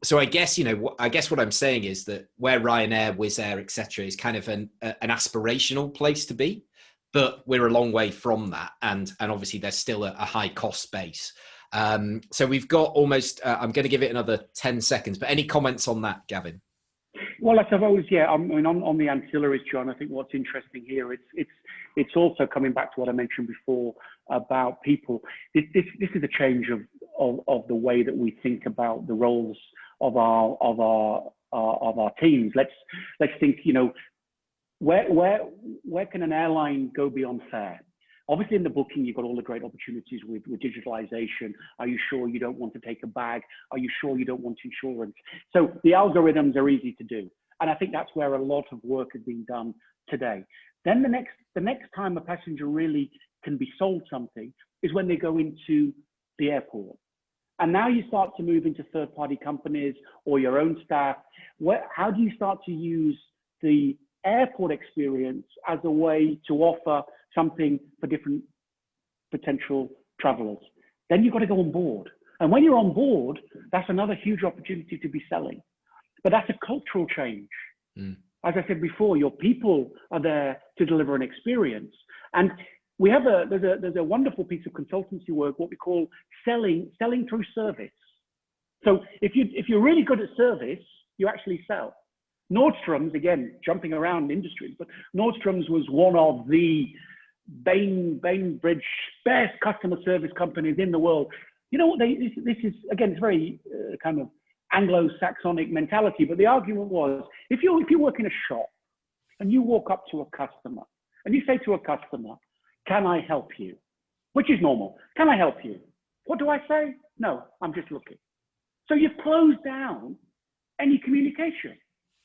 So I guess, you know, what I'm saying is that where Ryanair, Wizz Air, etc., is kind of an aspirational place to be, but we're a long way from that. And obviously there's still a high cost base. So we've got almost, I'm going to give it another 10 seconds, but any comments on that, Gavin?
Well, I suppose, yeah, I mean, on the ancillaries, John, I think what's interesting here, it's also coming back to what I mentioned before about people. This is a change of the way that we think about the roles of our teams. Let's think, you know, where can an airline go beyond fare? Obviously, in the booking, you've got all the great opportunities with digitalization. Are you sure you don't want to take a bag? Are you sure you don't want insurance? So the algorithms are easy to do. And I think that's where a lot of work is being done today. Then the next time a passenger really can be sold something is when they go into the airport. And now you start to move into third-party companies or your own staff. How do you start to use the airport experience as a way to offer something for different potential travelers? Then you've got to go on board. And when you're on board, that's another huge opportunity to be selling. But that's a cultural change. As I said before, your people are there to deliver an experience. And we have there's a wonderful piece of consultancy work, what we call selling through service. So if you're really good at service, you actually sell. Nordstrom's, again, jumping around industries, but Nordstrom's was one of the Bainbridge best customer service companies in the world. You know what, this is, again, it's very kind of Anglo-Saxonic mentality, but the argument was, if you work in a shop and you walk up to a customer and you say to a customer, can I help you? Which is normal. Can I help you? What do I say? No, I'm just looking. So you've closed down any communication.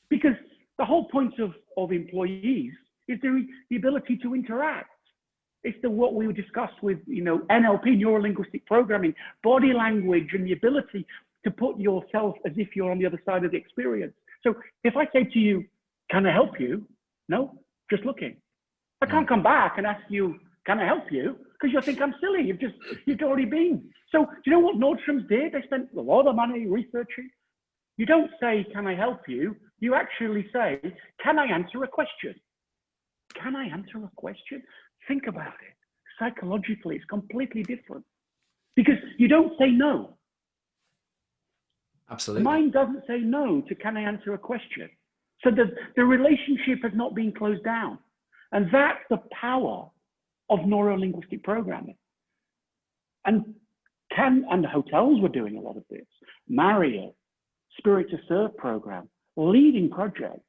Because the whole point of employees is the ability to interact. It's what we discussed with, you know, NLP, neuro-linguistic programming, body language, and the ability to put yourself as if you're on the other side of the experience. So if I say to you, can I help you? No, just looking. I can't come back and ask you, can I help you? Because you'll think I'm silly. You've already been. So do you know what Nordstrom's did? They spent a lot of money researching. You don't say, can I help you? You actually say, can I answer a question? Can I answer a question? Think about it. Psychologically, it's completely different. Because you don't say no.
Absolutely.
The mind doesn't say no to can I answer a question. So the relationship has not been closed down. And that's the power of neuro-linguistic programming. And hotels were doing a lot of this. Marriott, Spirit to Serve program, leading project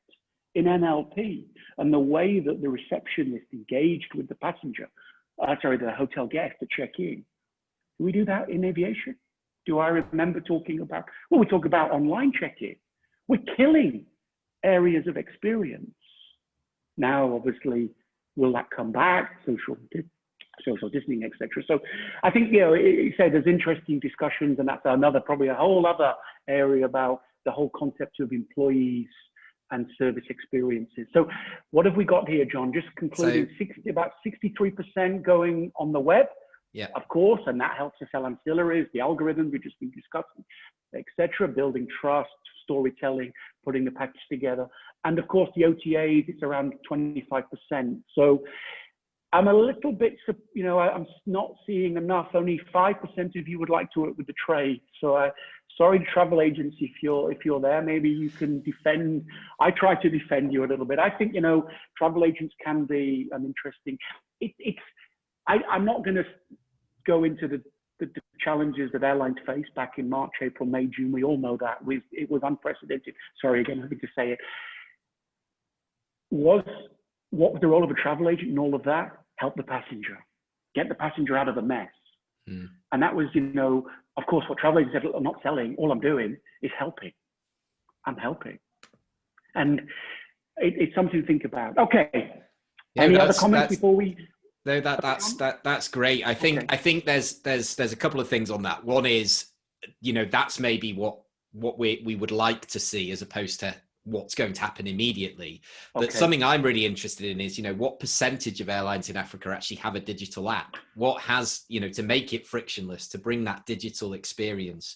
in NLP, and the way that the receptionist engaged with the passenger, the hotel guest to check in. Do we do that in aviation? Do I remember talking about, well, we talk about online check-in. We're killing areas of experience. Now, obviously, will that come back? Social distancing, etc. So I think, you know, you said there's interesting discussions, and that's probably a whole other area about the whole concept of employees and service experiences. So what have we got here, John? Just concluding, about 63% going on the web,
yeah,
of course, and that helps to sell ancillaries, the algorithm we've just been discussing, etc., building trust, storytelling, putting the package together. And of course, the OTAs, it's around 25%. So I'm a little bit, you know, I'm not seeing enough. Only 5% of you would like to work with the trade. So sorry, travel agency, if you're there, maybe you can defend. I try to defend you a little bit. I think, you know, travel agents can be an interesting. I'm not going to go into the challenges that airlines faced back in March, April, May, June. We all know that it was unprecedented. Sorry again, having to say it. What was the role of a travel agent in all of that? Help the passenger, get the passenger out of the mess. And that was, you know, of course, what travel agents said, I'm not selling. All I'm doing is helping. I'm helping. And it's something to think about. Okay.
Yeah,
any other comments before we?
No, that's great. I think there's a couple of things on that. One is, you know, that's maybe what we would like to see as opposed to what's going to happen immediately. But something I'm really interested in is, you know, what percentage of airlines in Africa actually have a digital app? What has, you know, to make it frictionless, to bring that digital experience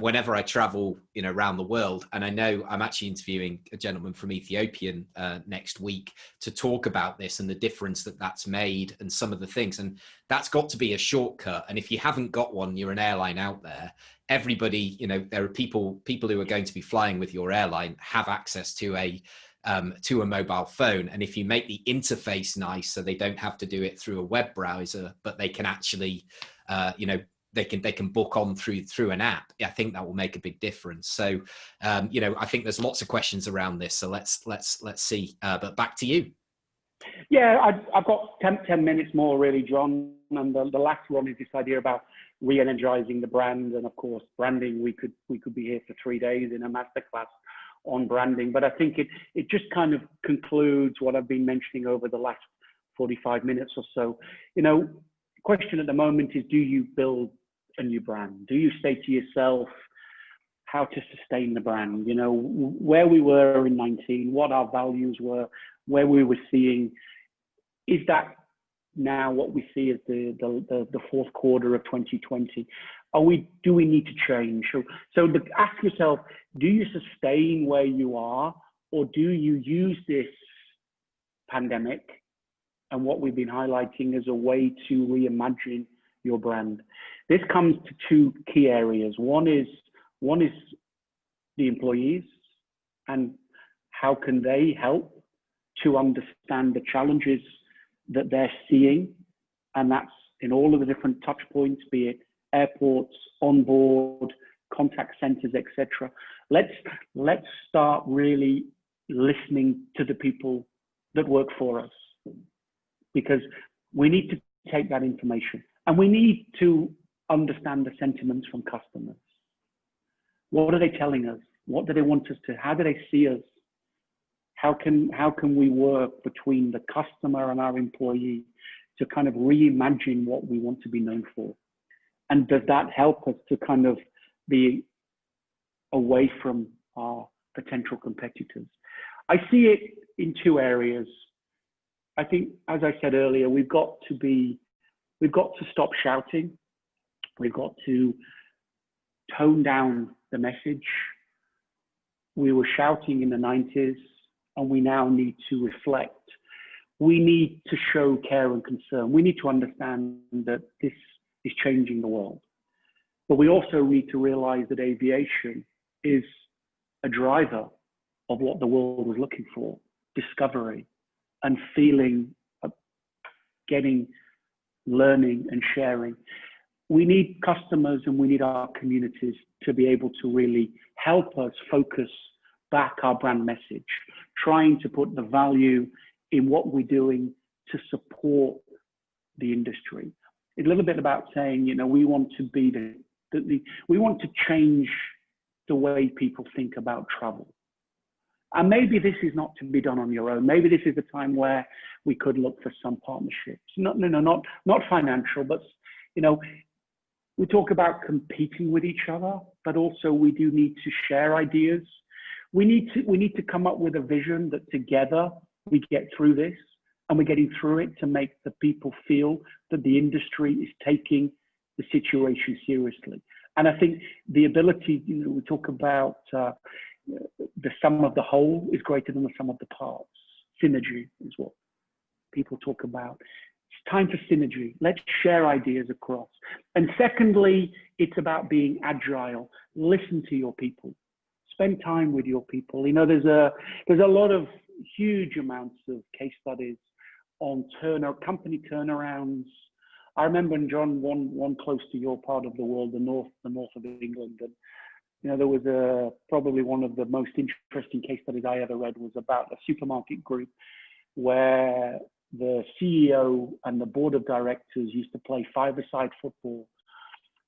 whenever I travel, you know, around the world. And I know I'm actually interviewing a gentleman from Ethiopian next week to talk about this and the difference that's made and some of the things. And that's got to be a shortcut. And if you haven't got one, you're an airline out there. Everybody, you know, there are people who are going to be flying with your airline have access to a mobile phone. And if you make the interface nice, so they don't have to do it through a web browser, but they can actually, you know, they can book on through an app. I think that will make a big difference. So, you know, I think there's lots of questions around this. So let's see. But back to you.
Yeah, I've got 10 minutes more really, John. And the last one is this idea about re-energizing the brand. And of course, branding, we could be here for 3 days in a masterclass on branding. But I think it just kind of concludes what I've been mentioning over the last 45 minutes or so. You know, the question at the moment is, do you build a new brand? Do you say to yourself how to sustain the brand? You know, where we were in 19, what our values were, where we were seeing, is that now what we see as the fourth quarter of 2020? Do we need to change? So ask yourself, do you sustain where you are, or do you use this pandemic and what we've been highlighting as a way to reimagine your brand? This comes to two key areas. One is the employees, and how can they help to understand the challenges that they're seeing, and that's in all of the different touch points, be it airports, on board, contact centers, etc. Let's start really listening to the people that work for us, because we need to take that information and we need to understand the sentiments from customers. What are they telling us? What do they want us to? How do they see us? How can we work between the customer and our employee to kind of reimagine what we want to be known for? And does that help us to kind of be away from our potential competitors? I see it in two areas. I think, as I said earlier, we've got to stop shouting. We've got to tone down the message. We were shouting in the 90s, and we now need to reflect. We need to show care and concern. We need to understand that this is changing the world. But we also need to realize that aviation is a driver of what the world was looking for: discovery and feeling, getting, learning and sharing. We need customers and we need our communities to be able to really help us focus back our brand message, trying to put the value in what we're doing to support the industry. It's a little bit about saying, you know, we want to be we want to change the way people think about travel. And maybe this is not to be done on your own. Maybe this is a time where we could look for some partnerships. Not financial, but, you know, we talk about competing with each other, but also we do need to share ideas. We need to come up with a vision that together we get through this, and we're getting through it to make the people feel that the industry is taking the situation seriously. And I think the ability, you know, we talk about the sum of the whole is greater than the sum of the parts. Synergy is what people talk about. It's time for synergy. Let's share ideas across. And secondly, it's about being agile. Listen to your people. Spend time with your people. You know, there's a lot of huge amounts of case studies on company turnarounds. I remember, John, one close to your part of the world, the north of England, and you know, there was probably one of the most interesting case studies I ever read was about a supermarket group where the CEO and the board of directors used to play five-a-side football.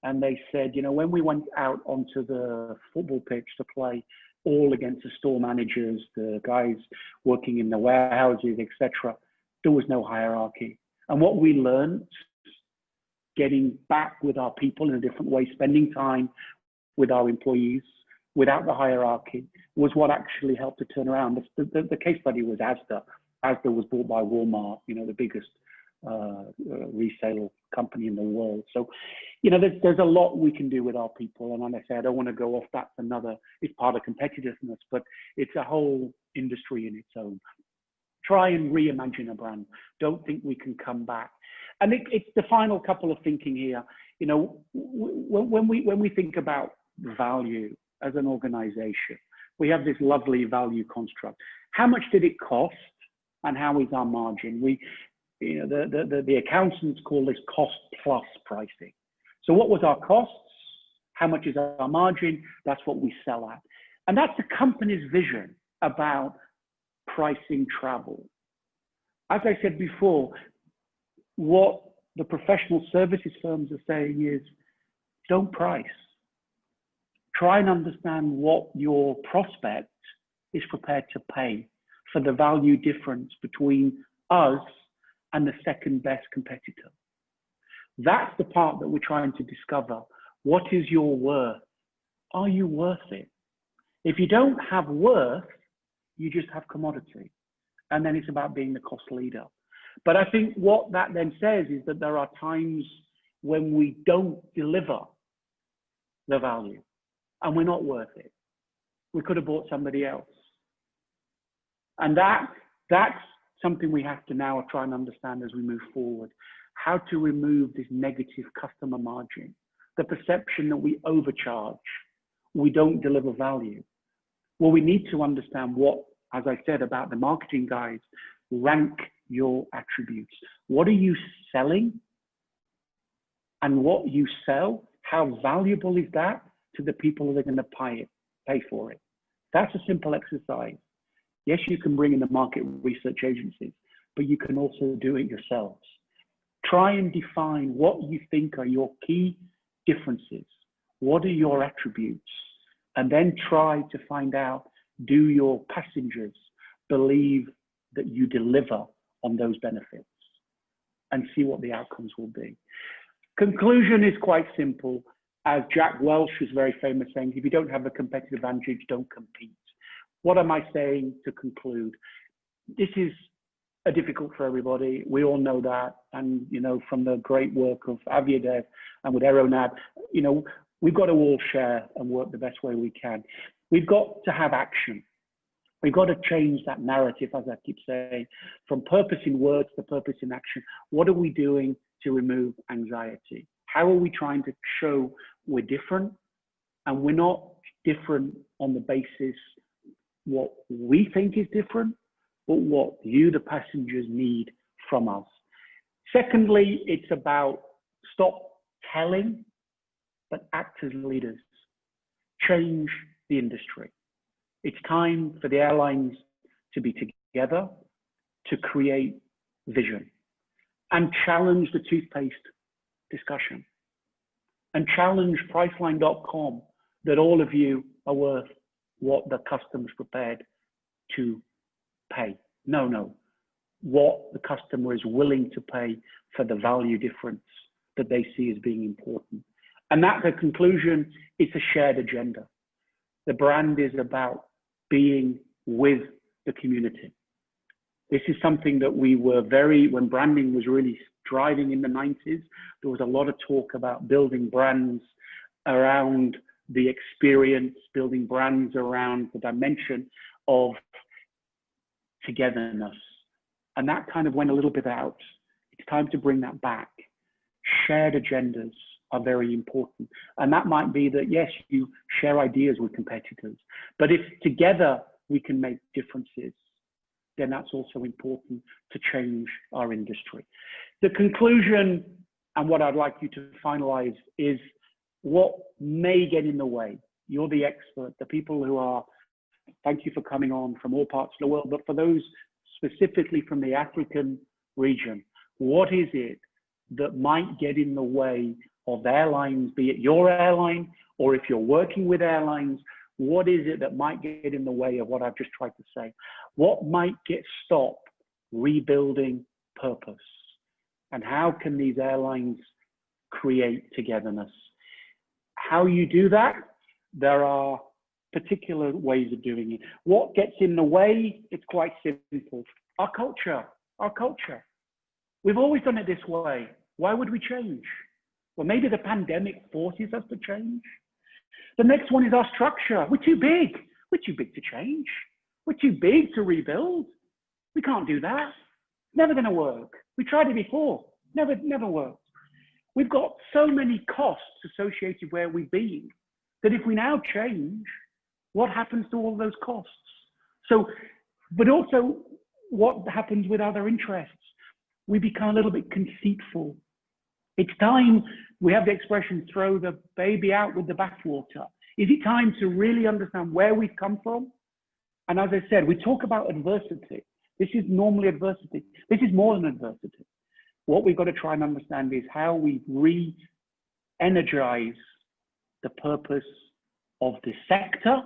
And they said, you know, when we went out onto the football pitch to play all against the store managers, the guys working in the warehouses, etc., there was no hierarchy. And what we learned, getting back with our people in a different way, spending time with our employees without the hierarchy, was what actually helped to turn around. The case study was Asda. Asda was bought by Walmart, you know, the biggest resale company in the world. So, you know, there's a lot we can do with our people. And like I say, I don't want to go off. That's it's part of competitiveness, but it's a whole industry in its own. Try and reimagine a brand. Don't think we can come back. And it's the final couple of thinking here. You know, when we think about value as an organization, we have this lovely value construct. How much did it cost, and how is our margin? You know, the accountants call this cost plus pricing. So what was our costs? How much is our margin? That's what we sell at. And that's the company's vision about pricing travel. As I said before, what the professional services firms are saying is, don't price. Try and understand what your prospect is prepared to pay for the value difference between us and the second best competitor. That's the part that we're trying to discover. What is your worth? Are you worth it? If you don't have worth, you just have commodity. And then it's about being the cost leader. But I think what that then says is that there are times when we don't deliver the value and we're not worth it. We could have bought somebody else. And that's something we have to now try and understand as we move forward. How to remove this negative customer margin, the perception that we overcharge, we don't deliver value. Well, we need to understand what, as I said about the marketing guys, rank your attributes. What are you selling? And what you sell, how valuable is that to the people that are going to pay for it? That's a simple exercise. Yes, you can bring in the market research agencies, but you can also do it yourselves. Try and define what you think are your key differences. What are your attributes? And then try to find out, do your passengers believe that you deliver on those benefits? And see what the outcomes will be. Conclusion is quite simple. As Jack Welch is very famous saying, if you don't have a competitive advantage, don't compete. What am I saying to conclude? This is difficult for everybody. We all know that. And, you know, from the great work of AviaDev and with AeroNAD, you know, we've got to all share and work the best way we can. We've got to have action. We've got to change that narrative, as I keep saying, from purpose in words to purpose in action. What are we doing to remove anxiety? How are we trying to show we're different? And we're not different on the basis what we think is different, but what you, the passengers, need from us. Secondly, it's about stop telling, but act as leaders. Change the industry. It's time for the airlines to be together to create vision and challenge the toothpaste discussion and challenge Priceline.com that all of you are worth what the customer's prepared to pay. No, what the customer is willing to pay for the value difference that they see as being important. And that's the conclusion. It's a shared agenda. The brand is about being with the community. This is something that we were when branding was really driving in the 90s, there was a lot of talk about building brands around the experience, building brands around the dimension of togetherness. And that kind of went a little bit out It's time to bring that back. Shared agendas are very important. And that might be that, yes, you share ideas with competitors, but if together we can make differences, then that's also important to change our industry. The conclusion, and what I'd like you to finalize, is what may get in the way. You're the expert, the people who are, thank you for coming on from all parts of the world, but for those specifically from the African region, what is it that might get in the way of airlines, be it your airline, or if you're working with airlines, what is it that might get in the way of what I've just tried to say? What might stop rebuilding purpose? And how can these airlines create togetherness? How you do that? There are particular ways of doing it. What gets in the way? It's quite simple. Our culture, our culture. We've always done it this way. Why would we change? Well, maybe the pandemic forces us to change. The next one is our structure. We're too big. We're too big to change. We're too big to rebuild. We can't do that. Never going to work. We tried it before. Never worked. We've got so many costs associated where we've been that if we now change, what happens to all those costs? So, but also what happens with other interests? We become a little bit conceitful. It's time, we have the expression, throw the baby out with the bathwater. Is it time to really understand where we've come from? And as I said, we talk about adversity. This is normally adversity. This is more than adversity. What we've got to try and understand is how we re-energize the purpose of the sector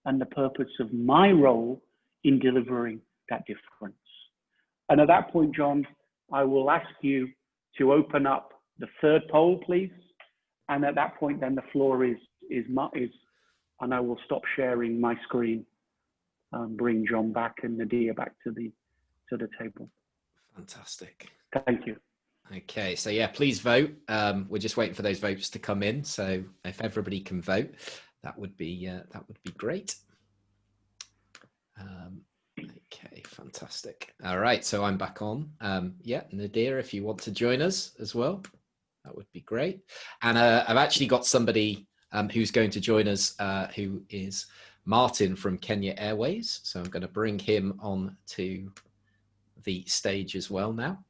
and the purpose of my role in delivering that difference. And at that point, John, I will ask you to open up the third poll, please. And at that point, then the floor is, and I will stop sharing my screen, bring John back and Nadiir back to the table.
Fantastic.
Thank you.
Okay, so yeah, please vote. We're just waiting for those votes to come in. So if everybody can vote, that would be great. Okay, fantastic. All right, so I'm back on. Yeah, Nadiir, if you want to join us as well, that would be great. And I've actually got somebody who's going to join us, who is Martin from Kenya Airways. So I'm going to bring him on to the stage as well now,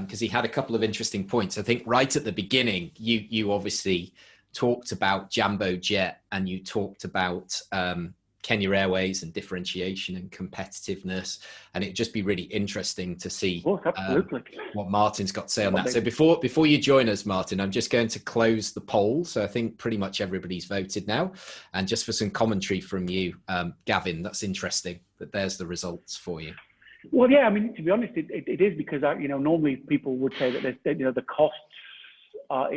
because he had a couple of interesting points. I think right at the beginning, you obviously talked about Jambo Jet, and you talked about Kenya Airways and differentiation and competitiveness, and it'd just be really interesting to see what Martin's got to say on that. So before you join us, Martin, I'm just going to close the poll. So I think pretty much everybody's voted now, and just for some commentary from you, Gavin, that's interesting that there's the results for you.
Well, yeah, I mean, to be honest, it is, because normally people would say that the costs are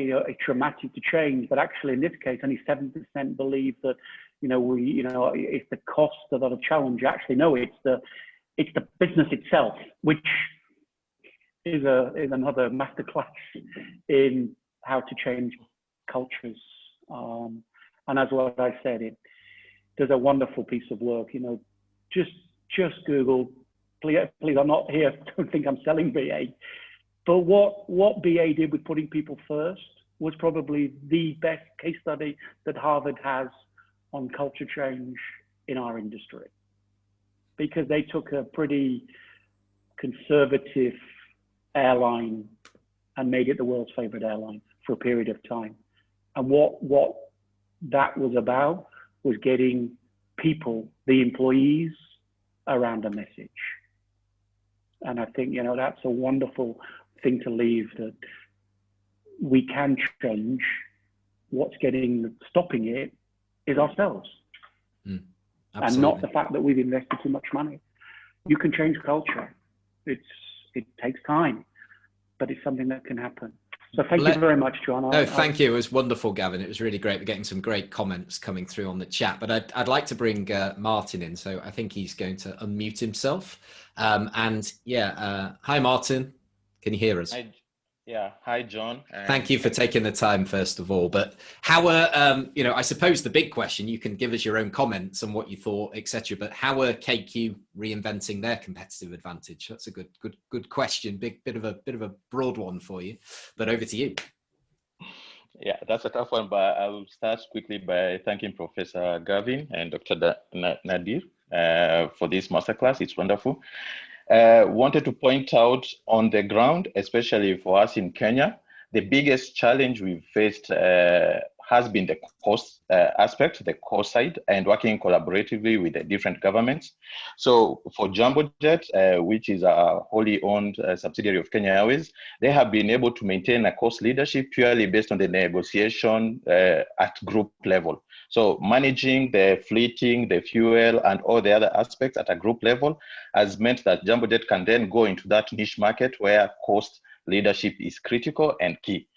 traumatic to change, but actually in this case, only 7% believe that it's the costs that are the challenge. Actually, no, it's the business itself, which is another masterclass in how to change cultures. And as what I said, there's a wonderful piece of work. Just Google. Please, I'm not here. Don't think I'm selling BA. But what BA did with putting people first was probably the best case study that Harvard has on culture change in our industry, because they took a pretty conservative airline and made it the world's favorite airline for a period of time. And what that was about was getting people, the employees, around a message. And I think, that's a wonderful thing to leave, that we can change. What's stopping it is ourselves. And not the fact that we've invested too much money. You can change culture. It takes time, but it's something that can happen. So thank you very much, John.
No, thank you. It was wonderful, Gavin. It was really great. We're getting some great comments coming through on the chat, but I'd like to bring Martin in. So I think he's going to unmute himself. And yeah, hi, Martin. Can you hear us?
Yeah. Hi, John.
Thank you for taking the time, first of all. But how are, you know, I suppose the big question, you can give us your own comments on what you thought, etc. But how are KQ reinventing their competitive advantage? That's a good question. Bit of a broad one for you, but over to you.
Yeah, that's a tough one, but I will start quickly by thanking Professor Gavin and Dr. Nadiir for this masterclass. It's wonderful. Wanted to point out on the ground, especially for us in Kenya, the biggest challenge we've faced has been the cost aspect, the cost side, and working collaboratively with the different governments. So for JumboJet, which is a wholly owned subsidiary of Kenya Airways, they have been able to maintain a cost leadership purely based on the negotiation at group level. So managing the fleeting, the fuel, and all the other aspects at a group level has meant that JumboJet can then go into that niche market where cost leadership is critical and key.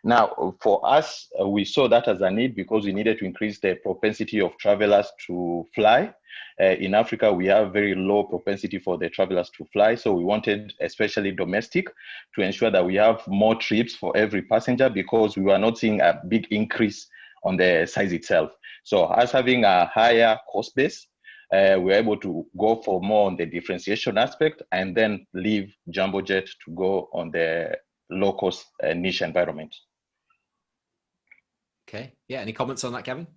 Now, for us, we saw that as a need because we needed to increase the propensity of travelers to fly. In Africa, we have very low propensity for the travelers to fly. So we wanted, especially domestic, to ensure that we have more trips for every passenger because we were not seeing a big increase on the size itself. So us having a higher cost base, we're able to go for more on the differentiation aspect and then leave JumboJet to go on the low-cost niche environment.
Okay. Yeah. Any comments on that, Gavin?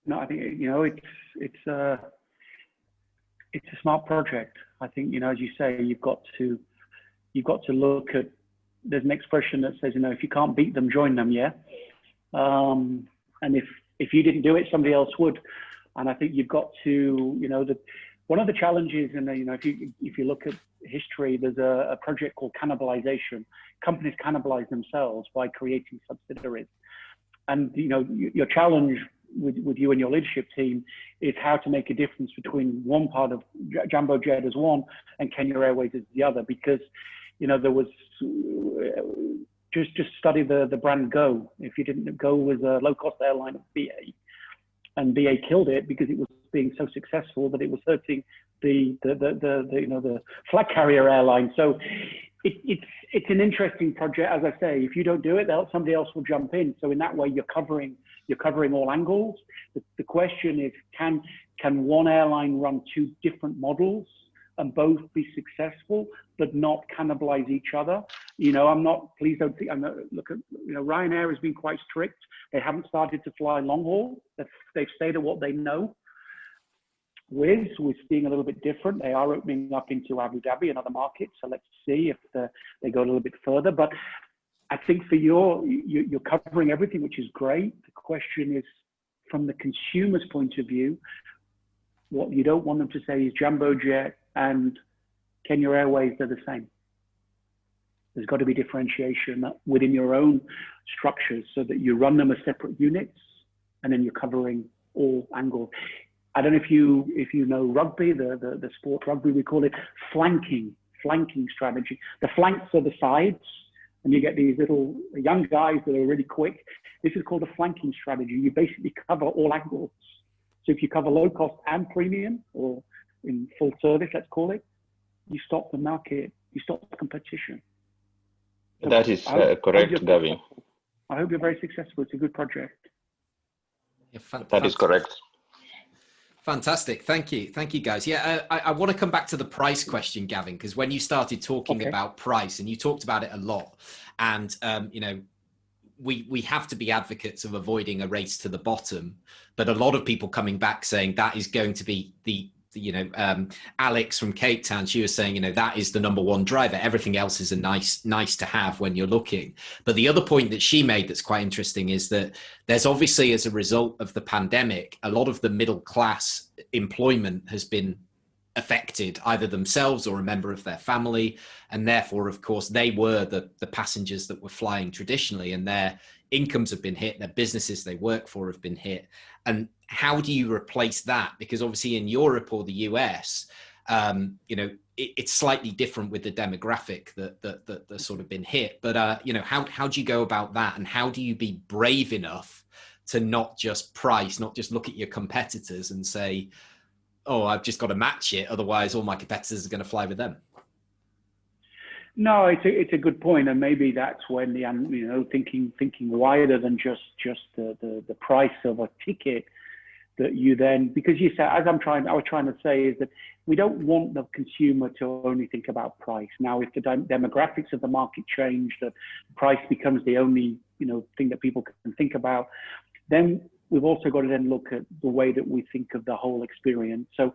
No, I think, you know, it's a smart project. I think, you know, as you say, you've got to look at. There's an expression that says, you know, if you can't beat them, join them. Yeah. And if you didn't do it, somebody else would. And I think you've got to, you know, one of the challenges, and you know, if you look at history, there's a project called cannibalization. Companies cannibalize themselves by creating subsidiaries. And you know, your challenge with you and your leadership team is how to make a difference between one part of JumboJet as one and Kenya Airways as the other. Because you know, there was just study the brand Go. If you didn't, Go was a low-cost airline of BA. And BA killed it because it was being so successful that it was hurting the flag carrier airline. So it's an interesting project. As I say, if you don't do it, somebody else will jump in. So in that way, you're covering all angles. The question is, can one airline run two different models and both be successful, but not cannibalize each other? You know, please don't think, look at, you know, Ryanair has been quite strict. They haven't started to fly long haul. They've stayed at what they know. Wizz was being a little bit different. They are opening up into Abu Dhabi and other markets. So let's see if they go a little bit further. But I think for you're covering everything, which is great. The question is, from the consumer's point of view, what you don't want them to say is JumboJet and Kenya Airways, they're the same. There's got to be differentiation within your own structures so that you run them as separate units and then you're covering all angles. I don't know if you know rugby, the sport rugby, we call it flanking strategy. The flanks are the sides and you get these little young guys that are really quick. This is called a flanking strategy. You basically cover all angles. So if you cover low cost and premium, or in full service, let's call it, you stop the market, you stop the competition. So
that is correct, Gavin.
I hope you're very successful. It's a good project.
Yeah,
that is correct.
Fantastic. Thank you, guys. Yeah, I want to come back to the price question, Gavin, because when you started talking about price, and you talked about it a lot, and you know, we have to be advocates of avoiding a race to the bottom, but a lot of people coming back saying that is going to be you know, Alex from Cape Town, she was saying, you know, that is the #1 driver. Everything else is a nice to have when you're looking. But the other point that she made that's quite interesting is that there's obviously, as a result of the pandemic, a lot of the middle class employment has been affected, either themselves or a member of their family. And therefore, of course, they were the passengers that were flying traditionally, and their incomes have been hit, their businesses they work for have been hit. And how do you replace that? Because obviously in Europe or the US, you know, it's slightly different with the demographic that's sort of been hit. But, you know, how do you go about that? And how do you be brave enough to not just price, not just look at your competitors and say, oh, I've just got to match it, otherwise all my competitors are going to fly with them?
No, it's a good point, and maybe that's when the thinking wider than just the price of a ticket, that you then, because you said, as I was trying to say, is that we don't want the consumer to only think about price. Now, if the demographics of the market change, that price becomes the only thing that people can think about, then we've also got to then look at the way that we think of the whole experience. So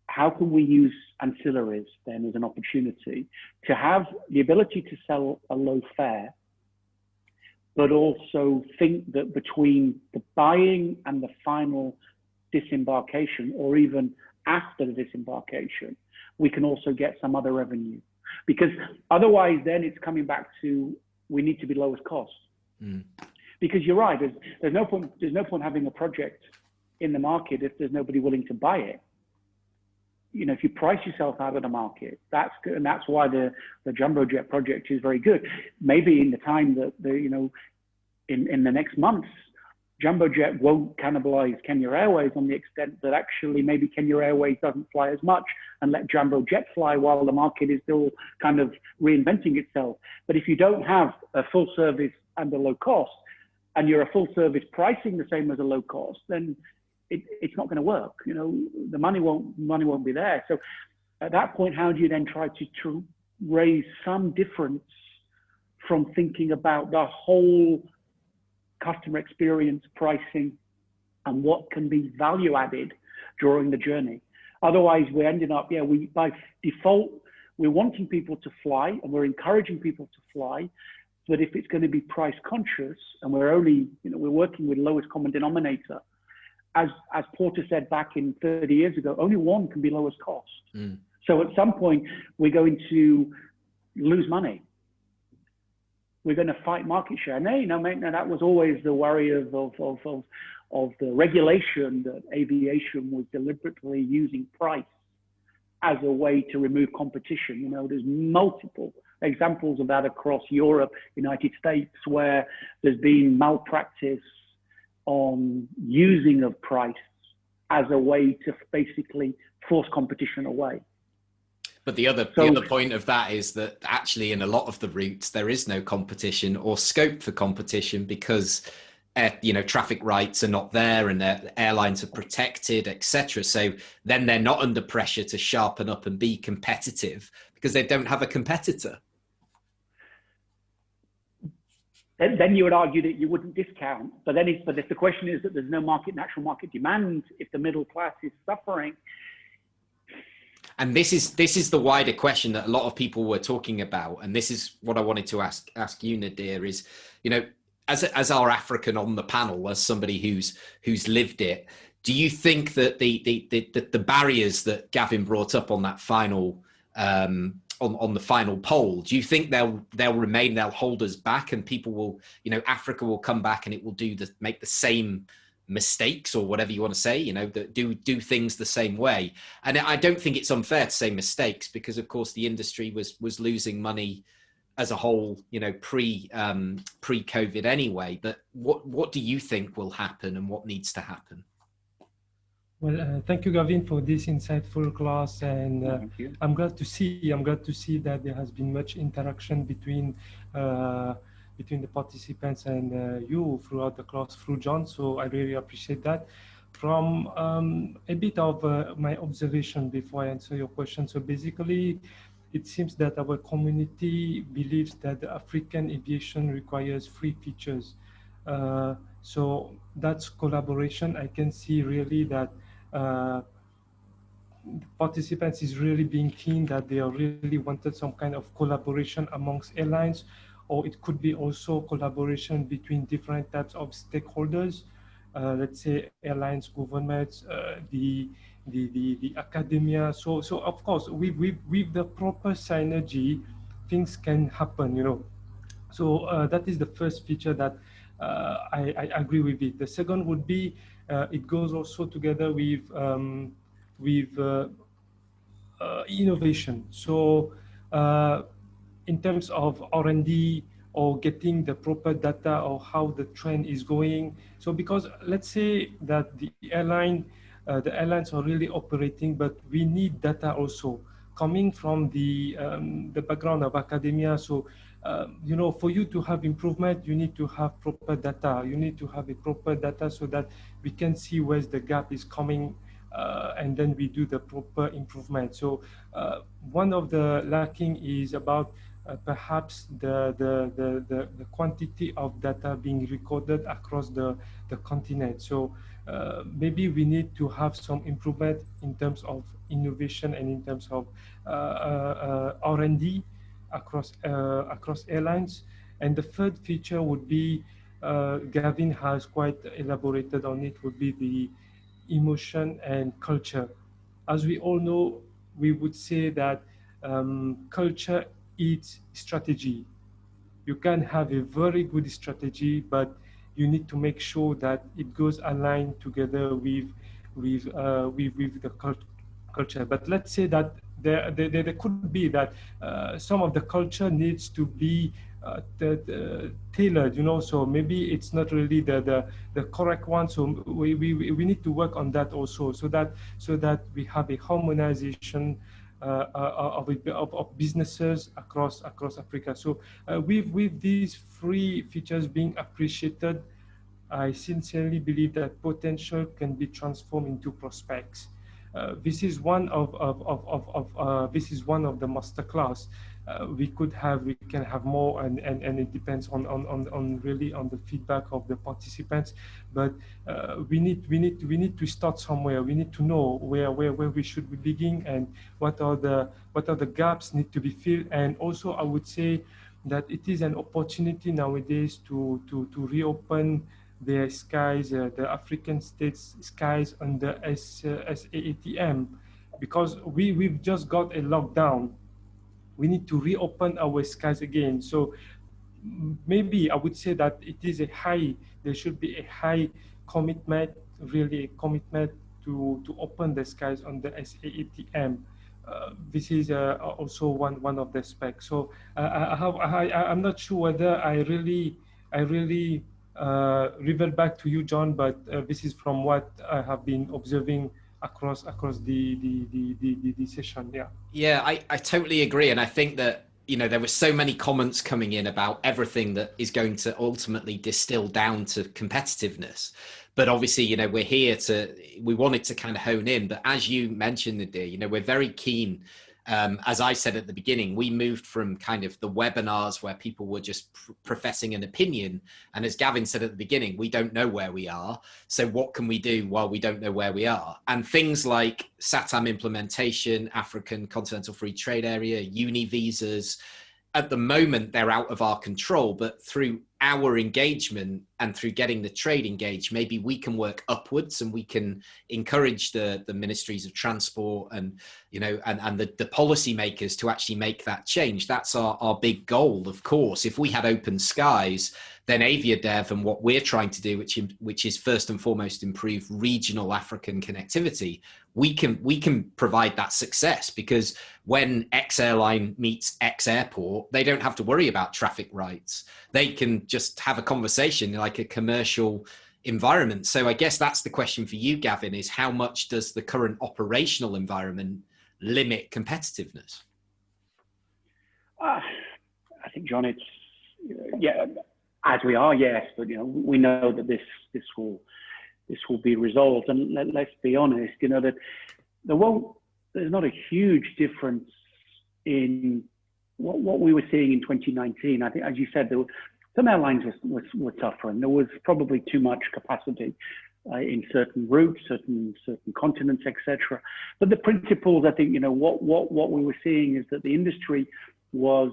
how can we use ancillaries then as an opportunity to have the ability to sell a low fare, but also think that between the buying and the final disembarkation, or even after the disembarkation, we can also get some other revenue? Because otherwise then it's coming back to, we need to be lowest cost. Because you're right, there's no point having a project in the market if there's nobody willing to buy it. If you price yourself out of the market, that's good, and that's why the jumbo jet project is very good. Maybe in the time that in the next months, jumbo jet won't cannibalize Kenya Airways on the extent that actually maybe Kenya Airways doesn't fly as much and let jumbo jet fly while the market is still kind of reinventing itself. But if you don't have a full service and a low cost, and you're a full service pricing the same as a low cost, then it's not going to work. The money won't be there. So at that point, how do you then try to raise some difference from thinking about the whole customer experience pricing and what can be value added during the journey? Otherwise, we're ending up, by default, we're wanting people to fly and we're encouraging people to fly. But if it's going to be price conscious and we're only, we're working with lowest common denominator, as Porter said back in 30 years ago, only one can be lowest cost. So at some point, we're going to lose money. We're going to fight market share. And that was always the worry of the regulation, that aviation was deliberately using price as a way to remove competition. There's multiple examples of that across Europe, United States, where there's been malpractice on using of price as a way to basically force competition away.
But the other point of that is that actually in a lot of the routes, there is no competition or scope for competition because traffic rights are not there and the airlines are protected, etc. So then they're not under pressure to sharpen up and be competitive because they don't have a competitor.
Then you would argue that you wouldn't discount. But if the question is that there's no natural market demand, if the middle class is suffering.
And this is the wider question that a lot of people were talking about. And this is what I wanted to ask you, Nadiir, is, as our African on the panel, as somebody who's lived it, do you think that the barriers that Gavin brought up on that final on the final poll, do you think they'll remain, they'll hold us back, and people will, Africa will come back and it will make the same mistakes, or whatever you want to say, that do things the same way? And I don't think it's unfair to say mistakes, because of course the industry was losing money as a whole, pre-COVID anyway. But what do you think will happen, and what needs to happen?
Well, thank you, Gavin, for this insightful class, and I'm glad to see that there has been much interaction between the participants and you throughout the class, through John. So I really appreciate that. From a bit of my observation before I answer your question. So basically, it seems that our community believes that the African aviation requires 3 features. So that's collaboration. I can see really that participants is really being keen, that they are really wanted some kind of collaboration amongst airlines, or it could be also collaboration between different types of stakeholders, let's say airlines, governments, the academia. So of course, with the proper synergy, things can happen, So that is the first feature that I agree with it. The second would be, it goes also together with innovation. So in terms of R&D, or getting the proper data of how the trend is going. So because let's say that the airlines are really operating, but we need data also. coming from the background of academia. So, you know, for you to have improvement, you need to have proper data. You need to have a proper data so that we can see where the gap is coming, and then we do the proper improvement. So one of the lacking is about perhaps the quantity of data being recorded across the continent. So maybe we need to have some improvement in terms of innovation and in terms of R&D across airlines. And the third feature would be, Gavin has quite elaborated on it, would be the emotion and culture. As we all know, we would say that culture eats strategy. You can have a very good strategy, but you need to make sure that it goes aligned together with the culture. But let's say that there could be that some of the culture needs to be tailored, you know, so maybe it's not really the correct one. So we need to work on that also, so that we have a harmonization of businesses across Africa. So with these three features being appreciated, I sincerely believe that potential can be transformed into prospects. This is one of the masterclass. We can have more, and it depends on really on the feedback of the participants. But we need to start somewhere. We need to know where we should be begin, and what are the gaps need to be filled. And also, I would say that it is an opportunity nowadays to reopen the skies, the African states' skies under SAATM, because we've just got a lockdown. We need to reopen our skies again. So maybe I would say that there should be a high commitment, really a commitment to open the skies on the SAATM. This is also one of the specs. So I'm not sure whether I really revert back to you, John, but this is from what I have been observing across the session.
Yeah, I totally agree. And I think that, you know, there were so many comments coming in about everything that is going to ultimately distill down to competitiveness. But obviously, you know, we wanted to kind of hone in. But as you mentioned, Nadiir, you know, we're very keen. As I said at the beginning, we moved from kind of the webinars where people were just professing an opinion. And as Gavin said at the beginning, we don't know where we are. So what can we do while we don't know where we are? And things like SATAM implementation, African Continental Free Trade Area, uni visas, at the moment, they're out of our control, but through our engagement and through getting the trade engaged, maybe we can work upwards and we can encourage the ministries of transport and, you know, and the policymakers to actually make that change. That's our big goal, of course. If we had open skies, then AviaDev and what we're trying to do, which is first and foremost improve regional African connectivity, we can provide that success, because when X airline meets X airport, they don't have to worry about traffic rights. They can just have a conversation like a commercial environment. So I guess that's the question for you, Gavin, is how much does the current operational environment limit competitiveness?
I think, John, it's, yeah, as we are, yes, but, you know, we know that this will be resolved. And let's be honest, you know, that there's not a huge difference in what we were seeing in 2019. I think, as you said, some airlines were tougher, and there was probably too much capacity in certain routes, certain continents, etc. But the principles, I think, you know, what we were seeing is that the industry was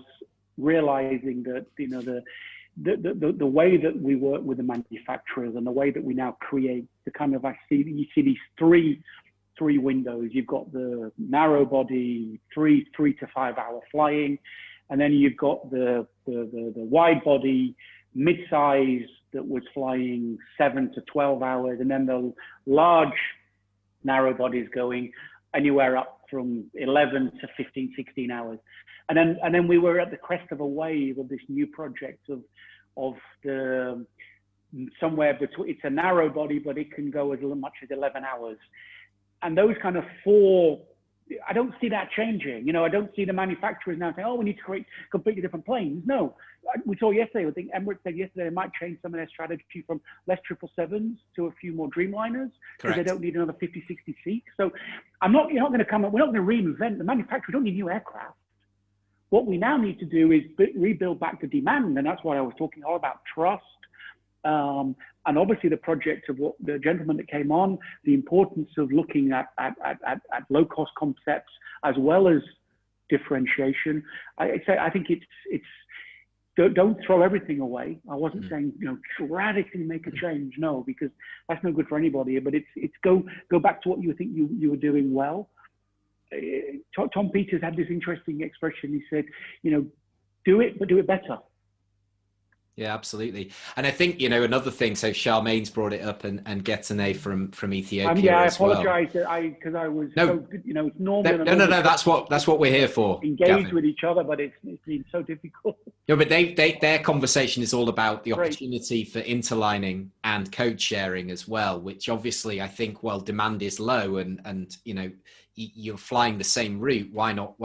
realizing that, you know, the way that we work with the manufacturers and the way that we now create the kind of, you see these three windows. You've got the narrow body, 3 to 5 hour flying, and then you've got the wide body mid-size that was flying 7 to 12 hours, and then the large narrow bodies going anywhere up from 11 to 15, 16 hours. And then we were at the crest of a wave of this new project of the somewhere between, it's a narrow body, but it can go as much as 11 hours. And those kind of four I don't see that changing. You know, I don't see the manufacturers now saying, oh, we need to create completely different planes. No, we saw yesterday, I think Emirates said yesterday they might change some of their strategy from less 777s to a few more Dreamliners because they don't need another 50, 60 seats. So you're not going to come up, we're not going to reinvent the manufacturer. We don't need new aircraft. What we now need to do is rebuild back the demand. And that's why I was talking all about trust. And obviously the project of what the gentleman that came on, the importance of looking at low-cost concepts as well as differentiation. I think it's don't throw everything away. I wasn't saying, you know, radically make a change, no, because that's no good for anybody. But it's go back to what you think you were doing well. Tom Peters had this interesting expression. He said, you know, do it, but do it better.
Yeah, absolutely. And I think, you know, another thing, so Charmaine's brought it up and Getane from Ethiopia
yeah, I
as well.
apologize because I was,
no,
so, you know, it's normal.
No, that's what we're here for.
Engage
Gavin.
with each other, but it's been so difficult.
No, but their conversation is all about the opportunity for interlining and code sharing as well, which obviously I think, while demand is low and you know, you're flying the same route, why not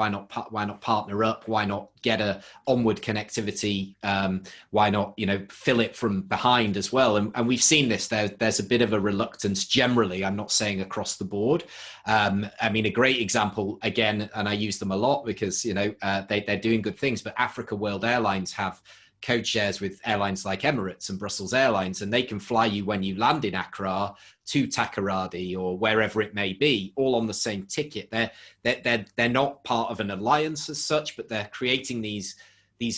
partner up? Why not get a onward connectivity? Why not, you know, fill it from behind as well? And we've seen this. There's a bit of a reluctance generally. I'm not saying across the board. I mean, a great example again, and I use them a lot because, you know, they're doing good things. But Africa World Airlines have code shares with airlines like Emirates and Brussels Airlines, and they can fly you when you land in Accra to Takoradi or wherever it may be, all on the same ticket. They're not part of an alliance as such, but they're creating these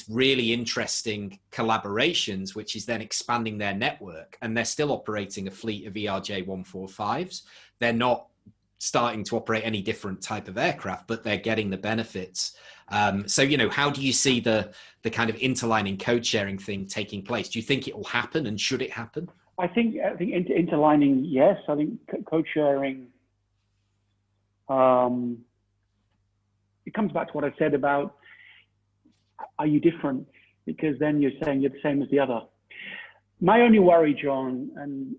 really interesting collaborations, which is then expanding their network. And they're still operating a fleet of ERJ 145s. They're not starting to operate any different type of aircraft, but they're getting the benefits. So, you know, how do you see the kind of interlining code sharing thing taking place? Do you think it will happen, and should it happen?
I think interlining, yes. I think code sharing, it comes back to what I said about, are you different? Because then you're saying you're the same as the other. My only worry, John, and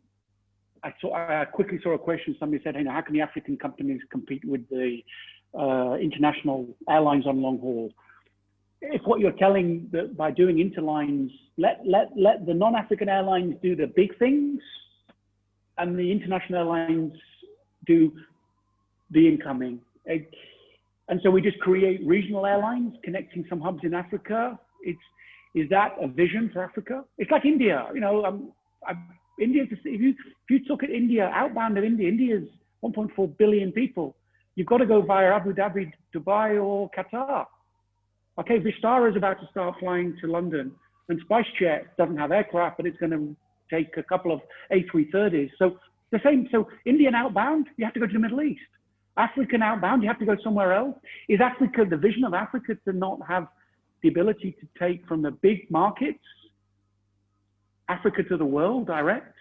I quickly saw a question. Somebody said, hey, how can the African companies compete with the international airlines on long haul? If what you're telling that by doing interlines, let the non-African airlines do the big things and the international airlines do the incoming. And so we just create regional airlines connecting some hubs in Africa. Is that a vision for Africa? It's like India, you know, India, if you look at India, outbound of India, India's 1.4 billion people. You've got to go via Abu Dhabi, Dubai, or Qatar. Okay, Vistara is about to start flying to London, and SpiceJet doesn't have aircraft, but it's going to take a couple of A330s. So the same. So Indian outbound, you have to go to the Middle East. African outbound, you have to go somewhere else. Is Africa, the vision of Africa, to not have the ability to take from the big markets, Africa to the world direct?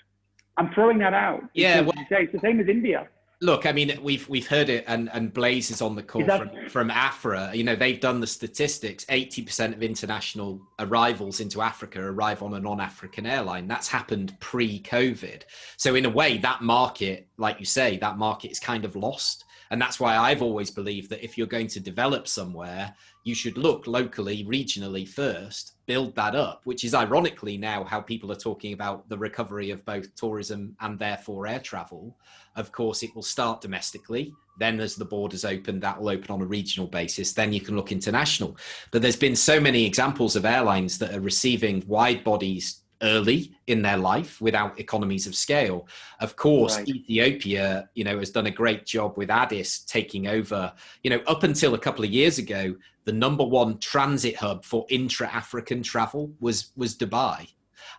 I'm throwing that out.
Yeah, well,
it's the same as India.
Look, I mean, we've heard it, and Blaze is on the call from AFRA. You know, they've done the statistics. 80% of international arrivals into Africa arrive on a non-African airline. That's happened pre-COVID. So in a way, that market, like you say, that market is kind of lost. And that's why I've always believed that if you're going to develop somewhere, you should look locally, regionally first, build that up, which is ironically now how people are talking about the recovery of both tourism and therefore air travel. Of course, it will start domestically. Then as the borders open, that will open on a regional basis. Then you can look international. But there's been so many examples of airlines that are receiving wide bodies early in their life without economies of scale. Of course, right. Ethiopia, you know, has done a great job with Addis taking over. You know, up until a couple of years ago, the #1 transit hub for intra-African travel was Dubai.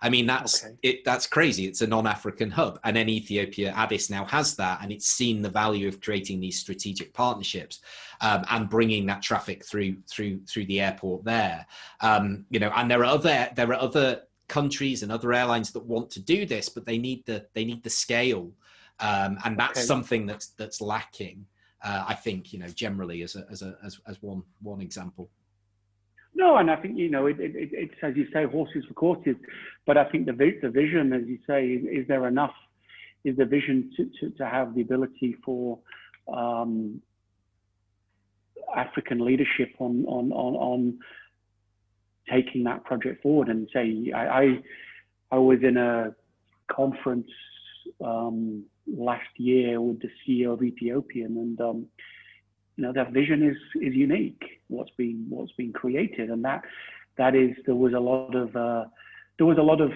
I mean, that's crazy. It's a non-African hub, and then Ethiopia, Addis now has that, and it's seen the value of creating these strategic partnerships and bringing that traffic through the airport there. You know, and there are other countries and other airlines that want to do this, but they need the scale, and that's something that's lacking. I think, you know, generally as one example.
No, and I think, you know, it's, as you say, horses for courses, but I think the vision, as you say, is there enough? Is the vision to have the ability for African leadership on taking that project forward. And say, I was in a conference last year with the CEO of Ethiopian, and you know, that vision is unique. What's been created, and that is, there was a lot of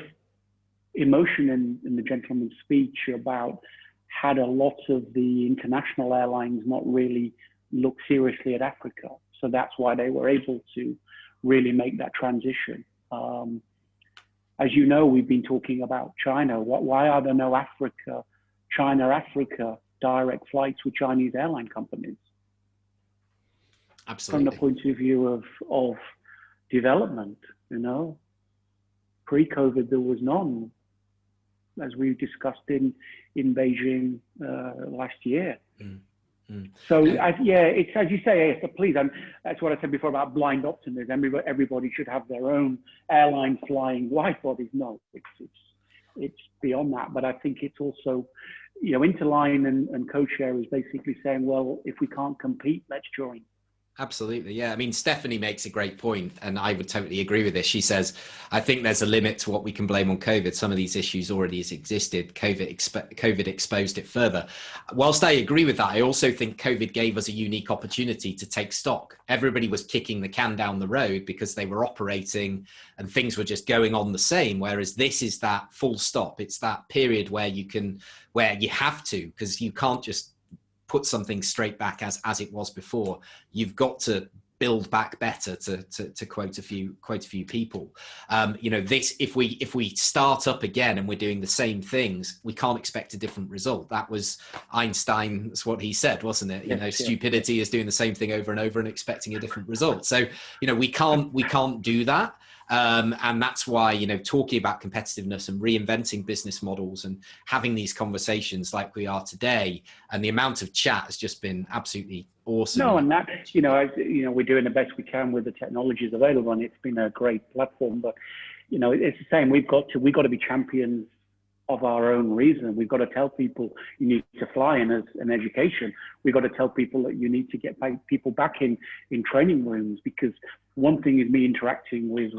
emotion in the gentleman's speech about had a lot of the international airlines not really look seriously at Africa. So that's why they were able to really make that transition. As you know, we've been talking about China. Why are there no China-Africa direct flights with Chinese airline companies?
Absolutely.
From the point of view of development, you know, pre-COVID, there was none, as we discussed in Beijing last year. So yeah, it's as you say, please, and that's what I said before about blind optimism. Everybody should have their own airline flying wide bodies. No, it's beyond that. But I think it's also, you know, Interline and co-share is basically saying, well, if we can't compete, let's join.
Absolutely. Yeah. I mean, Stephanie makes a great point, and I would totally agree with this. She says, I think there's a limit to what we can blame on COVID. Some of these issues already existed. COVID exposed it further. Whilst I agree with that, I also think COVID gave us a unique opportunity to take stock. Everybody was kicking the can down the road because they were operating and things were just going on the same. Whereas this is that full stop. It's that period where you have to, because you can't just put something straight back as it was before. You've got to build back better, to quote a few people. You know, this, if we start up again and we're doing the same things, we can't expect a different result. That was Einstein's what he said, wasn't it? You know, stupidity is doing the same thing over and over and expecting a different result. So, you know, we can't do that. And that's why, you know, talking about competitiveness and reinventing business models and having these conversations like we are today, and the amount of chat has just been absolutely awesome.
No, and that, you know, we're doing the best we can with the technologies available, and it's been a great platform. But, you know, it's the same. We've got to be champions of our own reason. We've got to tell people you need to fly, and as an education, we've got to tell people that you need to get people back in training rooms, because one thing is me interacting with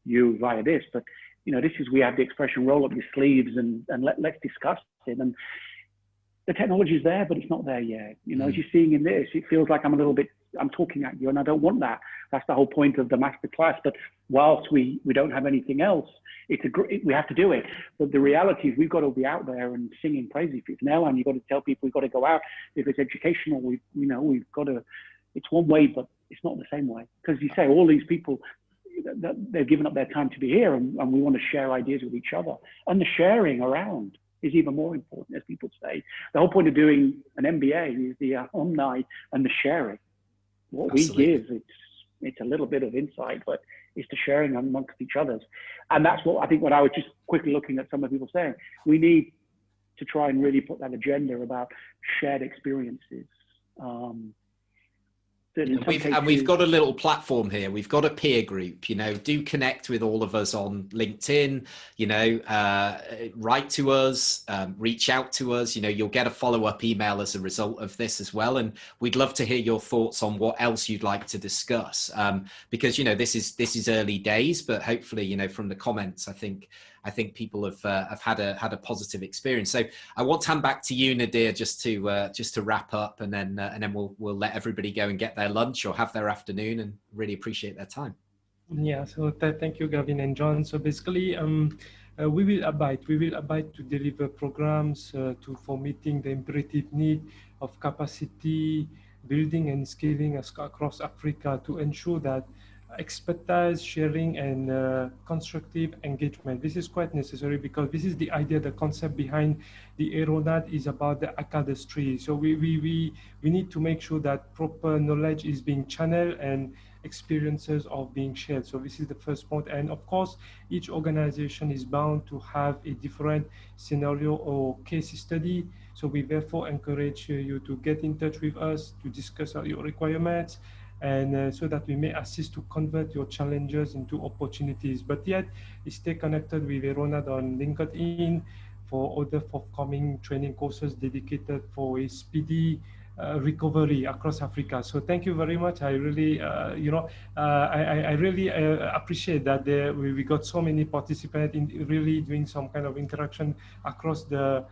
you via this, but you know, this is, we have the expression roll up your sleeves and let's discuss it. And the technology is there, but it's not there yet. You know, as you're seeing in this, it feels like I'm talking at you, and I don't want that. That's the whole point of the masterclass. But whilst we don't have anything else, we have to do it. But the reality is we've got to be out there and singing praises. If it's an airline, you've got to tell people we've got to go out. If it's educational, we've got to, it's one way, but it's not the same way. Because you say all these people, they've given up their time to be here, and we want to share ideas with each other. And the sharing around is even more important, as people say. The whole point of doing an MBA is the alumni and the sharing. What Absolutely. We give, it's a little bit of insight, but it's the sharing amongst each other. And that's what I think, what I was just quickly looking at some of the people saying, we need to try and really put that agenda about shared experiences.
And we've got a little platform here. We've got a peer group, you know, do connect with all of us on LinkedIn, you know, write to us, reach out to us, you know, you'll get a follow-up email as a result of this as well. And we'd love to hear your thoughts on what else you'd like to discuss, because, you know, this is early days, but hopefully, you know, from the comments, I think people have had a positive experience. So I want to hand back to you, Nadiir, just to wrap up, and then we'll let everybody go and get their lunch or have their afternoon, and really appreciate their time.
Yeah. So thank you, Gavin and John. So basically, we will abide to deliver programs for meeting the imperative need of capacity building and scaling across Africa, to ensure that expertise sharing and constructive engagement. This is quite necessary, because this is the idea, the concept behind the AeroNAD is about the acadestry. So we need to make sure that proper knowledge is being channeled and experiences of being shared. So this is the first point. And of course, each organization is bound to have a different scenario or case study. So we therefore encourage you to get in touch with us to discuss your requirements, and so that we may assist to convert your challenges into opportunities. But yet, stay connected with AeroNAD on LinkedIn for other forthcoming training courses dedicated for a speedy recovery across Africa. So thank you very much. I really, I really appreciate that we got so many participants in really doing some kind of interaction across the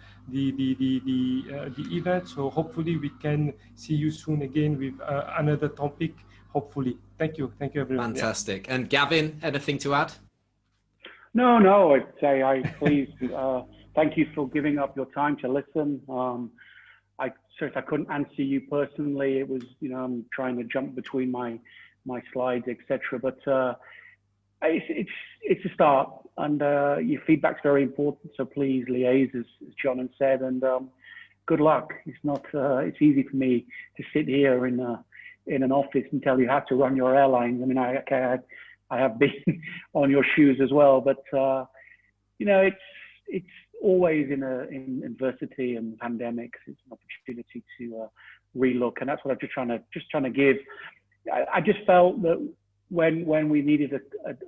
event. So hopefully we can see you soon again with another topic. Hopefully. Thank you everyone.
Fantastic. Yeah. And Gavin, anything to add?
No, I'd say please thank you for giving up your time to listen. I couldn't answer you personally. It was, I'm trying to jump between my slides, etc. But it's a start, and your feedback's very important. So please liaise, as John has said, and good luck. It's easy for me to sit here in an office and tell you how to run your airlines. I mean, I have been on your shoes as well, but it's always in adversity and pandemics, it's an opportunity to relook, and that's what I'm just trying to give. I just felt that when we needed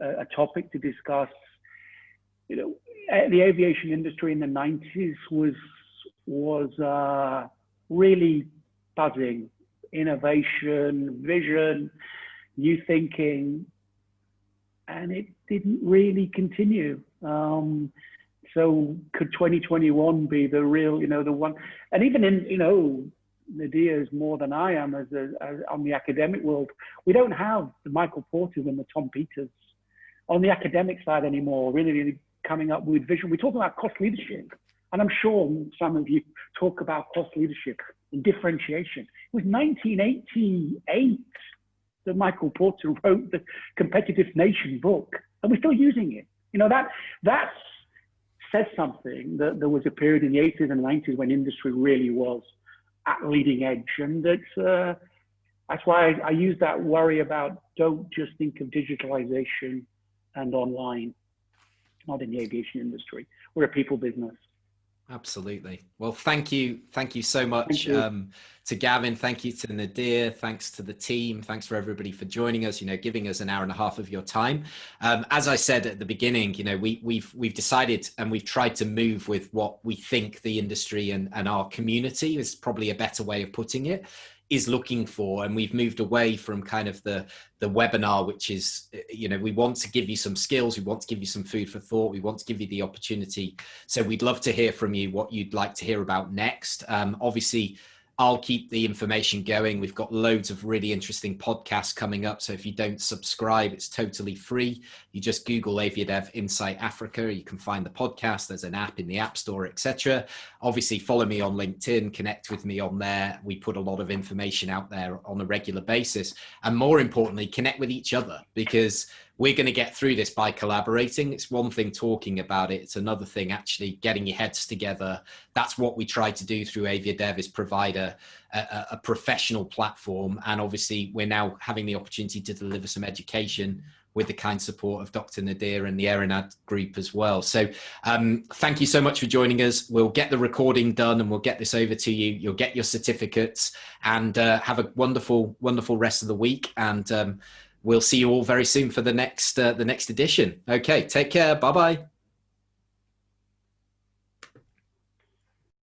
a topic to discuss, the aviation industry in the 90s was really buzzing, innovation, vision, new thinking, and it didn't really continue. So could 2021 be the real, the one? And even in, Nadiir is more than I am as on the academic world. We don't have the Michael Porters and the Tom Peters on the academic side anymore, really coming up with vision. We talk about cost leadership, and I'm sure some of you talk about cost leadership and differentiation. It was 1988 that Michael Porter wrote the Competitive Nation book, and we're still using it. That says something, that there was a period in the 80s and 90s when industry really was at leading edge. And that's why I use that worry about, don't just think of digitalization and online, not in the aviation industry. We're a people business.
Absolutely. Well, thank you so much to Gavin. Thank you to Nadiir. Thanks to the team. Thanks for everybody for joining us, giving us an hour and a half of your time. As I said at the beginning, we've decided, and we've tried to move with what we think the industry and our community is probably a better way of putting it, is looking for. And we've moved away from kind of the webinar, which is, we want to give you some skills, we want to give you some food for thought, we want to give you the opportunity. So we'd love to hear from you what you'd like to hear about next. Obviously, I'll keep the information going. We've got loads of really interesting podcasts coming up. So if you don't subscribe, it's totally free. You just Google AviaDev Insight Africa. You can find the podcast. There's an app in the App Store, etc. Obviously, follow me on LinkedIn, connect with me on there. We put a lot of information out there on a regular basis. And more importantly, connect with each other, because we're going to get through this by collaborating. It's one thing talking about it. It's another thing actually getting your heads together. That's what we try to do through AviaDev, is provide a professional platform. And obviously, we're now having the opportunity to deliver some education with the kind support of Dr. Nadiir and the AeroNAD Group as well. So thank you so much for joining us. We'll get the recording done and we'll get this over to you. You'll get your certificates, and have a wonderful, wonderful rest of the week. And we'll see you all very soon for the next edition. Okay, take care. Bye-bye.